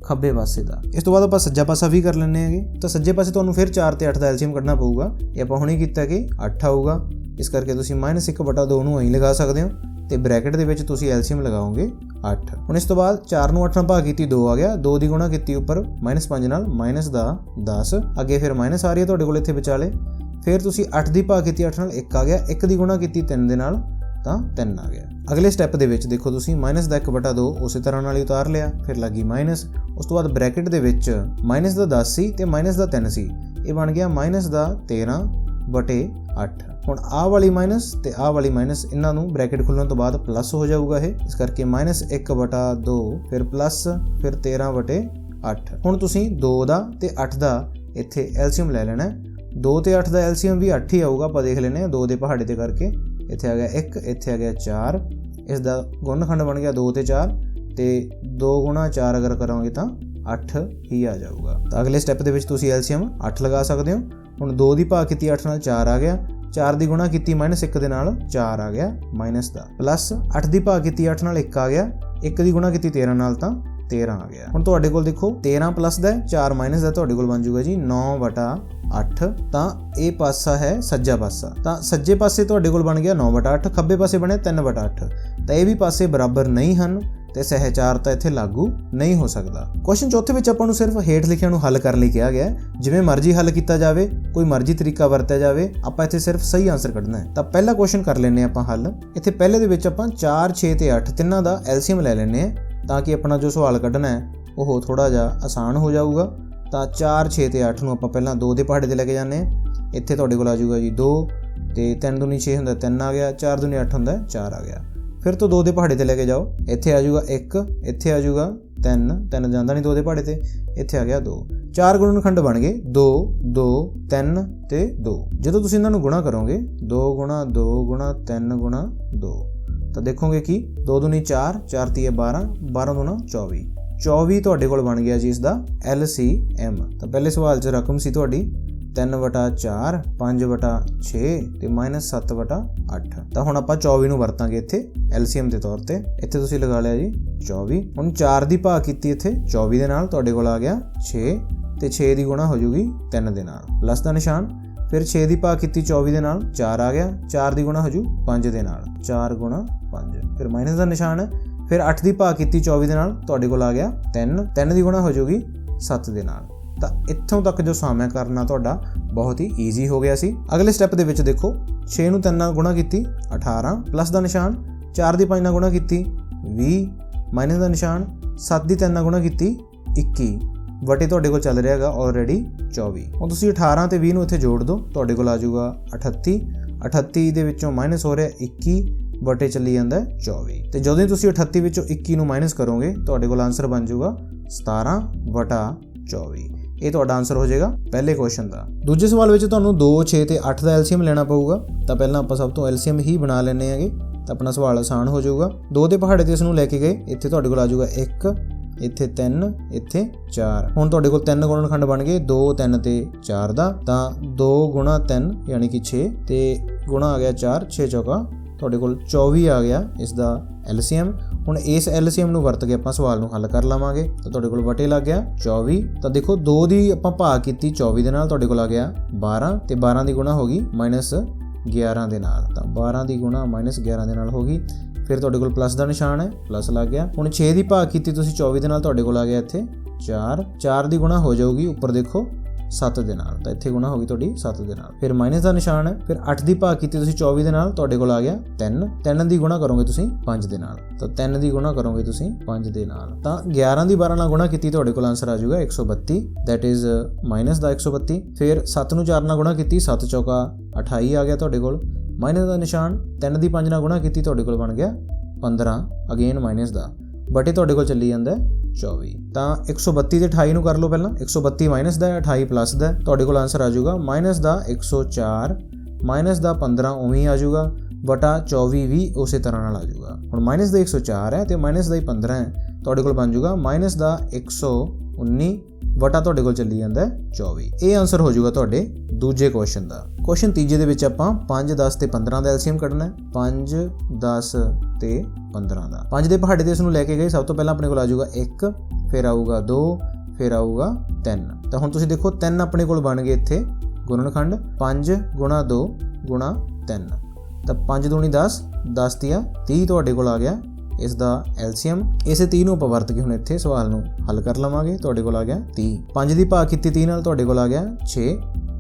ਖੱਬੇ ਪਾਸੇ ਦਾ। ਇਸ ਤੋਂ ਬਾਅਦ ਆਪਾਂ ਸੱਜਾ ਪਾਸਾ ਵੀ ਕਰ ਲੈਂਦੇ ਹੈਗੇ। ਤਾਂ ਸੱਜੇ ਪਾਸੇ ਤੁਹਾਨੂੰ ਫਿਰ 4 ਤੇ 8 ਦਾ ਐਲਸੀਐਮ ਕੱਢਣਾ ਪਊਗਾ। ਇਹ ਆਪਾਂ ਹੁਣੇ ਕੀਤਾ ਕਿ 8 ਆਊਗਾ, ਇਸ ਕਰਕੇ ਤੁਸੀਂ -1/2 ਨੂੰ ਐਂ ਲਗਾ ਸਕਦੇ ਹੋ ਤੇ ਬ੍ਰੈਕਟ ਦੇ ਵਿੱਚ ਤੁਸੀਂ ਐਲਸੀਐਮ ਲਗਾਓਗੇ 8। ਹੁਣ ਇਸ ਤੋਂ ਬਾਅਦ 4 ਨੂੰ 8 ਨਾਲ ਭਾਗ ਕੀਤੀ 2 ਆ ਗਿਆ, 2 ਦੀ ਗੁਣਾ ਕੀਤੀ ਉੱਪਰ -5 ਨਾਲ ਮਾਈਨਸ ਦਾ 10, ਅੱਗੇ ਫਿਰ ਮਾਈਨਸ ਆ ਰਹੀ ਹੈ ਤੁਹਾਡੇ ਕੋਲ ਇੱਥੇ ਵਿਚਾਲੇ। ਫਿਰ ਤੁਸੀਂ 8 ਦੀ ਭਾਗ ਕੀਤੀ 8 ਨਾਲ 1 ਆ ਗਿਆ, 1 ਦੀ ਗੁਣਾ ਕੀਤੀ 3 ਦੇ ਨਾਲ ਤਾਂ 3 ਆ ਗਿਆ। ਅਗਲੇ ਸਟੈਪ ਦੇ ਵਿੱਚ ਦੇਖੋ ਤੁਸੀਂ ਮਾਈਨਸ ਦਾ 1/2 ਉਸੇ ਤਰ੍ਹਾਂ ਨਾਲ ਹੀ ਉਤਾਰ ਲਿਆ, ਫਿਰ ਲੱਗੀ ਮਾਈਨਸ। ਉਸ ਤੋਂ ਬਾਅਦ ਬ੍ਰੈਕਟ ਦੇ ਵਿੱਚ ਮਾਈਨਸ ਦਾ 10 ਸੀ ਤੇ ਮਾਈਨਸ ਦਾ 3 ਸੀ, ਇਹ ਬਣ ਗਿਆ ਮਾਈਨਸ ਦਾ 13/8। ਹੁਣ ਆਹ ਵਾਲੀ ਮਾਈਨਸ ਤੇ ਆਹ ਵਾਲੀ ਮਾਈਨਸ, ਇਹਨਾਂ ਨੂੰ ਬ੍ਰੈਕਟ ਖੁੱਲਣ ਤੋਂ ਬਾਅਦ ਪਲੱਸ ਹੋ ਜਾਊਗਾ ਇਹ, ਇਸ ਕਰਕੇ -1/2 ਫਿਰ ਪਲੱਸ ਫਿਰ 13/8। ਹੁਣ ਤੁਸੀਂ 2 ਦਾ ਤੇ 8 ਦਾ ਇੱਥੇ ਐਲਸੀਅਮ ਲੈ ਲੈਣਾ। 2 ਤੇ 8 ਦਾ ਐਲਸੀਅਮ ਵੀ 8 ਹੀ ਆਊਗਾ, ਆਪਾਂ ਦੇਖ ਲੈਂਦੇ ਹਾਂ। 2 ਦੇ ਪਹਾੜੇ ਤੇ ਕਰਕੇ ਇੱਥੇ ਆ ਗਿਆ 1, ਇੱਥੇ ਆ ਗਿਆ 4, ਇਸ ਦਾ ਗੁਣਨਖੰਡ ਬਣ ਗਿਆ 2 ਤੇ 4, ਤੇ 2 ਗੁਣਾ 4 ਅਗਰ ਕਰਾਂਗੇ ਤਾਂ 8 ਹੀ ਆ ਜਾਊਗਾ। ਤਾਂ ਅਗਲੇ ਸਟੈਪ ਦੇ ਵਿੱਚ ਤੁਸੀਂ ਐਲਸੀਅਮ 8 ਲਗਾ ਸਕਦੇ ਹੋ। ਹੁਣ 2 ਦੀ ਭਾਗ ਕੀਤੀ 8 ਨਾਲ 4 ਆ ਗਿਆ, 4 ਦੀ ਗੁਣਾ ਕੀਤੀ -1 ਦੇ ਨਾਲ 4 ਆ ਗਿਆ ਮਾਈਨਸ ਦਾ, ਪਲੱਸ 8 ਦੀ ਭਾਗ ਕੀਤੀ 8 ਨਾਲ 1 ਆ ਗਿਆ, 1 ਦੀ ਗੁਣਾ ਕੀਤੀ 13 ਨਾਲ ਤਾਂ 13 ਆ ਗਿਆ। ਹੁਣ ਤੁਹਾਡੇ ਕੋਲ ਦੇਖੋ 13 ਪਲੱਸ ਦਾ 4 ਮਾਈਨਸ ਦਾ ਤੁਹਾਡੇ ਕੋਲ ਬਣ ਜੂਗਾ ਜੀ 9/8। ਤਾਂ ਇਹ ਪਾਸਾ ਹੈ ਸੱਜਾ ਪਾਸਾ, ਤਾਂ ਸੱਜੇ ਪਾਸੇ ਤੁਹਾਡੇ ਕੋਲ ਬਣ ਗਿਆ 9/8, ਖੱਬੇ ਪਾਸੇ ਬਣਿਆ 3/8। ਤਾਂ ਇਹ ਵੀ ਪਾਸੇ ਬਰਾਬਰ ਨਹੀਂ ਹਨ ਤੇ ਸਹਿਚਾਰਤਾ ਇੱਥੇ ਲਾਗੂ ਨਹੀਂ ਹੋ ਸਕਦਾ। ਕੁਐਸਚਨ ਚੌਥੇ ਵਿੱਚ ਆਪਾਂ ਨੂੰ ਸਿਰਫ ਹੇਠ ਲਿਖਿਆਂ ਨੂੰ ਹੱਲ ਕਰਨ ਲਈ ਕਿਹਾ ਗਿਆ, ਜਿਵੇਂ ਮਰਜ਼ੀ ਹੱਲ ਕੀਤਾ ਜਾਵੇ, ਕੋਈ ਮਰਜ਼ੀ ਤਰੀਕਾ ਵਰਤਿਆ ਜਾਵੇ, ਆਪਾਂ ਇੱਥੇ ਸਿਰਫ ਸਹੀ ਆਨਸਰ ਕੱਢਣਾ ਹੈ। ਤਾਂ ਪਹਿਲਾ ਕੁਐਸਚਨ ਕਰ ਲੈਂਦੇ ਆਪਾਂ ਹੱਲ। ਇੱਥੇ ਪਹਿਲੇ ਦੇ ਵਿੱਚ ਆਪਾਂ 4, 6 ਤੇ 8 ਤਿੰਨਾਂ ਦਾ ਐਲਸੀਅਮ ਲੈ ਲੈਂਦੇ ਹਾਂ, ਤਾਂ ਕਿ ਆਪਣਾ ਜੋ ਸਵਾਲ ਕੱਢਣਾ ਹੈ ਉਹ ਥੋੜਾ ਜਿਹਾ ਆਸਾਨ ਹੋ ਜਾਊਗਾ। ਤਾਂ 4, 6 ਤੇ 8 ਨੂੰ ਆਪਾਂ ਪਹਿਲਾਂ 2 ਦੇ ਪਹਾੜੇ ਤੇ ਲੈ ਕੇ ਜਾਂਦੇ ਹਾਂ। ਇੱਥੇ ਤੁਹਾਡੇ ਕੋਲ ਆ ਜਾਊਗਾ ਜੀ 2, ਤੇ 3 ਦੂਣੀ 6 ਹੁੰਦਾ 3 ਆ ਗਿਆ, 4 ਦੂਣੀ 8 ਹੁੰਦਾ 4 ਆ ਗਿਆ। ਫਿਰ ਤੋਂ 2 ਦੇ ਪਹਾੜੇ ਤੇ ਲੈ ਕੇ ਜਾਓ, ਇੱਥੇ ਆ ਜਾਊਗਾ 1, ਇੱਥੇ ਆ ਜਾਊਗਾ 3 ਜਾਂਦਾ ਨਹੀਂ 2 ਦੇ ਪਹਾੜੇ ਤੇ, ਇੱਥੇ ਆ ਗਿਆ 2। 4 ਗੁਣਨਖੰਡ ਬਣ ਗਏ 2, 2, 3 ਤੇ 2। ਜਦੋਂ ਤੁਸੀਂ ਇਹਨਾਂ ਨੂੰ ਗੁਣਾ ਕਰੋਗੇ 2 ਗੁਣਾ 2 ਗੁਣਾ 3 ਗੁਣਾ 2, ਤਾਂ ਦੇਖੋਗੇ ਕਿ 2 ਦੂਣੀ 4, 4 ਤੀਏ 12, 12 ਦੂਣਾ 24, 24 ਤੁਹਾਡੇ ਕੋਲ ਬਣ ਗਿਆ ਜੀ ਇਸ ਦਾ LCM। ਤਾਂ ਪਹਿਲੇ ਸਵਾਲ 'ਚ ਰਕਮ ਸੀ ਤੁਹਾਡੀ 3/4, 5/6 ਤੇ -7/8। ਤਾਂ ਹੁਣ ਆਪਾਂ 24 ਨੂੰ ਵਰਤਾਂਗੇ ਇੱਥੇ LCM ਦੇ ਤੌਰ ਤੇ। ਇੱਥੇ ਤੁਸੀਂ ਲਗਾ ਲਿਆ ਜੀ 24। ਹੁਣ 4 ਦੀ ਭਾਗ ਕੀਤੀ ਇੱਥੇ 24 ਦੇ ਨਾਲ, ਤੁਹਾਡੇ ਕੋਲ ਆ ਗਿਆ 6, ਤੇ 6 ਦੀ ਗੁਣਾ ਹੋ ਜੂਗੀ 3 ਦੇ ਨਾਲ, ਪਲੱਸ ਦਾ ਨਿਸ਼ਾਨ। ਫਿਰ 6 ਦੀ ਭਾਗ ਕੀਤੀ 24 ਦੇ ਨਾਲ 4 ਆ ਗਿਆ, 4 ਦੀ ਗੁਣਾ ਹੋ ਜੂ 5 ਦੇ ਨਾਲ, 4 ਗੁਣਾ 5, ਫਿਰ ਮਾਈਨਸ ਦਾ ਨਿਸ਼ਾਨ। ਫਿਰ 8 ਦੀ ਭਾਗ ਕੀਤੀ 24 ਦੇ ਨਾਲ, ਤੁਹਾਡੇ ਕੋਲ ਆ ਗਿਆ 3, 3 ਦੀ ਗੁਣਾ ਹੋ ਜੂਗੀ 7 ਦੇ ਨਾਲ। ਤਾਂ ਇੱਥੋਂ ਤੱਕ ਜੋ ਸਾਮਿਆ ਕਰਨਾ ਤੁਹਾਡਾ ਬਹੁਤ ਹੀ ਈਜ਼ੀ ਹੋ ਗਿਆ ਸੀ। ਅਗਲੇ ਸਟੈਪ ਦੇ ਵਿੱਚ ਦੇਖੋ 6 ਨੂੰ 3 ਨਾਲ ਗੁਣਾ ਕੀਤੀ 18, ਪਲੱਸ ਦਾ ਨਿਸ਼ਾਨ। 4 ਦੀ 5 ਨਾਲ ਗੁਣਾ ਕੀਤੀ 20, ਮਾਈਨਸ ਦਾ ਨਿਸ਼ਾਨ। 7 ਦੀ 3 ਨਾਲ ਗੁਣਾ ਕੀਤੀ 21, ਵਟੇ ਤੁਹਾਡੇ ਕੋਲ ਚੱਲ ਰਿਹਾ ਹੈਗਾ ਆਲਰੇਡੀ 24। ਹੁਣ ਤੁਸੀਂ 18 ਤੇ 20 ਨੂੰ ਇੱਥੇ ਜੋੜ ਦਿਓ, ਤੁਹਾਡੇ ਕੋਲ ਆ ਜਾਊਗਾ 38। 38 ਦੇ ਵਿੱਚੋਂ ਮਾਈਨਸ ਹੋ ਰਿਹਾ 21, ਵਟੇ ਚੱਲੀ ਜਾਂਦਾ 24। ਤੇ ਜਦੋਂ ਤੁਸੀਂ 38 ਵਿੱਚੋਂ 21 ਨੂੰ ਮਾਈਨਸ ਕਰੋਗੇ, ਤੁਹਾਡੇ ਕੋਲ ਆਨਸਰ ਬਣ ਜਾਊਗਾ 17/24। ਇਹ ਤੁਹਾਡਾ ਆਨਸਰ ਹੋ ਜਾਏਗਾ ਪਹਿਲੇ ਕੁਐਸਚਨ ਦਾ। ਦੂਜੇ ਸਵਾਲ ਵਿੱਚ ਤੁਹਾਨੂੰ 2, 6 ਤੇ 8 ਦਾ ਐਲਸੀਅਮ ਲੈਣਾ ਪਊਗਾ। ਤਾਂ ਪਹਿਲਾਂ ਆਪਾਂ ਸਭ ਤੋਂ ਐਲਸੀਅਮ ਹੀ ਬਣਾ ਲੈਂਦੇ ਹੈਗੇ, ਤਾਂ ਆਪਣਾ ਸਵਾਲ ਆਸਾਨ ਹੋ ਜਾਊਗਾ। 2 ਦੇ ਪਹਾੜੇ ਤੇ ਇਸ ਨੂੰ ਲੈ ਕੇ ਗਏ, ਇੱਥੇ ਤੁਹਾਡੇ ਕੋਲ ਆ ਜਾਊਗਾ 1, ਇੱਥੇ 3, ਇੱਥੇ 4। ਹੁਣ ਤੁਹਾਡੇ ਕੋਲ 3 ਗੁਣਨਖੰਡ ਬਣ ਗਏ 2, 3 ਤੇ 4 ਦਾ। ਤਾਂ 2 ਗੁਣਾ 3 ਯਾਨੀ ਕਿ 6, ਤੇ ਗੁਣਾ ਆ ਗਿਆ 4, 6 ਚੌਕਾ ਤੁਹਾਡੇ ਕੋਲ 24 ਆ ਗਿਆ ਇਸ ਦਾ ਐਲਸੀਐਮ। ਹੁਣ ਇਸ ਐਲਸੀਐਮ ਨੂੰ ਵਰਤ ਕੇ ਆਪਾਂ ਸਵਾਲ ਨੂੰ ਹੱਲ ਕਰ ਲਵਾਂਗੇ। ਤਾਂ ਤੁਹਾਡੇ ਕੋਲ ਵਟੇ ਲੱਗ ਗਿਆ 24। ਤਾਂ ਦੇਖੋ 2 ਦੀ ਆਪਾਂ ਭਾਗ ਕੀਤੀ 24 ਦੇ ਨਾਲ, ਤੁਹਾਡੇ ਕੋਲ ਆ ਗਿਆ 12, ਤੇ 12 ਦੀ ਗੁਣਾ ਹੋ ਗਈ -11 ਦੇ ਨਾਲ। ਤਾਂ 12 ਦੀ ਗੁਣਾ -11 ਦੇ ਨਾਲ ਹੋ ਗਈ। ਫਿਰ ਤੁਹਾਡੇ ਕੋਲ ਪਲੱਸ ਦਾ ਨਿਸ਼ਾਨ ਹੈ, ਪਲੱਸ ਲੱਗ ਗਿਆ। ਹੁਣ 6 ਦੀ ਭਾਗ ਕੀਤੀ ਤੁਸੀਂ 24 ਦੇ ਨਾਲ, ਤੁਹਾਡੇ ਕੋਲ ਆ ਗਿਆ ਇੱਥੇ 4, 4 ਦੀ ਗੁਣਾ ਹੋ ਜਾਊਗੀ ਉੱਪਰ ਦੇਖੋ 7 ਦੇ ਨਾਲ। ਤਾਂ ਇੱਥੇ ਗੁਣਾ ਹੋ ਗਈ ਤੁਹਾਡੀ 7 ਦੇ ਨਾਲ। ਫਿਰ ਮਾਈਨਸ ਦਾ ਨਿਸ਼ਾਨ ਹੈ। ਫਿਰ 8 ਦੀ ਭਾਗ ਕੀਤੀ ਤੁਸੀਂ 24 ਦੇ ਨਾਲ, ਤੁਹਾਡੇ ਕੋਲ ਆ ਗਿਆ 3, 3 ਦੀ ਗੁਣਾ ਕਰੋਗੇ ਤੁਸੀਂ 5 ਦੇ ਨਾਲ। ਤਾਂ 3 ਦੀ ਗੁਣਾ ਕਰੋਗੇ ਤੁਸੀਂ 5 ਦੇ ਨਾਲ। ਤਾਂ 11 ਦੀ 12 ਨਾਲ ਗੁਣਾ ਕੀਤੀ, ਤੁਹਾਡੇ ਕੋਲ ਆਨਸਰ ਆ ਜਾਊਗਾ 132, ਦੈਟ ਇਜ਼ ਮਾਈਨਸ ਦਾ 132। ਫਿਰ 7 ਨੂੰ 4 ਨਾਲ ਗੁਣਾ ਕੀਤੀ, 7 ਚੌਕਾ 28 ਆ ਗਿਆ ਤੁਹਾਡੇ ਕੋਲ, ਮਾਈਨਸ ਦਾ ਨਿਸ਼ਾਨ। 3 ਦੀ 5 ਨਾਲ ਗੁਣਾ ਕੀਤੀ, ਤੁਹਾਡੇ ਕੋਲ ਬਣ ਗਿਆ 15, ਅਗੇਨ ਮਾਈਨਸ ਦਾ, ਬਟ ਇਹ ਤੁਹਾਡੇ ਕੋਲ ਚੱਲੀ ਜਾਂਦਾ 24। ਤਾਂ 132 ਤੇ 28 ਨੂੰ ਕਰ ਲਓ ਪਹਿਲਾਂ। 132 ਮਾਈਨਸ ਦਾ 28 ਪਲੱਸ ਦਾ, ਤੁਹਾਡੇ ਕੋਲ ਆਨਸਰ ਆ ਜਾਊਗਾ ਮਾਈਨਸ ਦਾ 104, ਮਾਈਨਸ ਦਾ 15 ਉਵੇਂ ਆ ਜਾਊਗਾ, ਬਟਾ 24 ਵੀ ਉਸੇ ਤਰ੍ਹਾਂ ਨਾਲ ਆ ਜਾਊਗਾ। ਹੁਣ ਮਾਈਨਸ ਦਾ 104 ਹੈ ਤੇ ਮਾਈਨਸ ਦਾ 15 ਹੈ, ਤੁਹਾਡੇ ਕੋਲ ਬਣ ਜਾਊਗਾ ਮਾਈਨਸ ਦਾ 119, ਵਟਾ ਤੁਹਾਡੇ ਕੋਲ ਚੱਲੀ ਜਾਂਦਾ 24। ਇਹ ਆਨਸਰ ਹੋ ਜਾਊਗਾ ਤੁਹਾਡੇ ਦੂਜੇ ਕੁਐਸਚਨ ਦਾ। ਕੁਐਸਚਨ ਤੀਜੇ ਦੇ ਵਿੱਚ ਆਪਾਂ 5, 10 ਤੇ 15 ਦਾ ਐਲਸੀਐਮ ਕੱਢਣਾ ਹੈ। 5, 10 ਤੇ 15 ਦਾ। 5 ਦੇ ਪਹਾੜੇ ਤੇ ਇਸ ਨੂੰ ਲੈ ਕੇ ਗਏ, ਸਭ ਤੋਂ ਪਹਿਲਾਂ ਆਪਣੇ ਕੋਲ ਆ ਜਾਊਗਾ 1, ਫਿਰ ਆਊਗਾ 2, ਫਿਰ ਆਊਗਾ 3। ਤਾਂ ਹੁਣ ਤੁਸੀਂ ਦੇਖੋ 3 ਆਪਣੇ ਕੋਲ ਬਣ ਗਏ ਇੱਥੇ ਗੁਣਨਖੰਡ, 5 ਗੁਣਾ 2 ਗੁਣਾ 3। ਤਾਂ 5 ਦੂਣੀ 10, 10 ਤੀਆ 30 ਤੁਹਾਡੇ ਕੋਲ ਆ ਗਿਆ ਇਸ ਦਾ LCM। ਇਸੇ 30 ਨੂੰ ਆਪਾਂ ਵਰਤ ਕੇ ਹੁਣ ਇੱਥੇ ਸਵਾਲ ਨੂੰ ਹੱਲ ਕਰ ਲਵਾਂਗੇ। ਤੁਹਾਡੇ ਕੋਲ ਆ ਗਿਆ 30। 5 ਦੀ ਭਾਗ ਕੀਤੀ 30 ਨਾਲ, ਤੁਹਾਡੇ ਕੋਲ ਆ ਗਿਆ 6।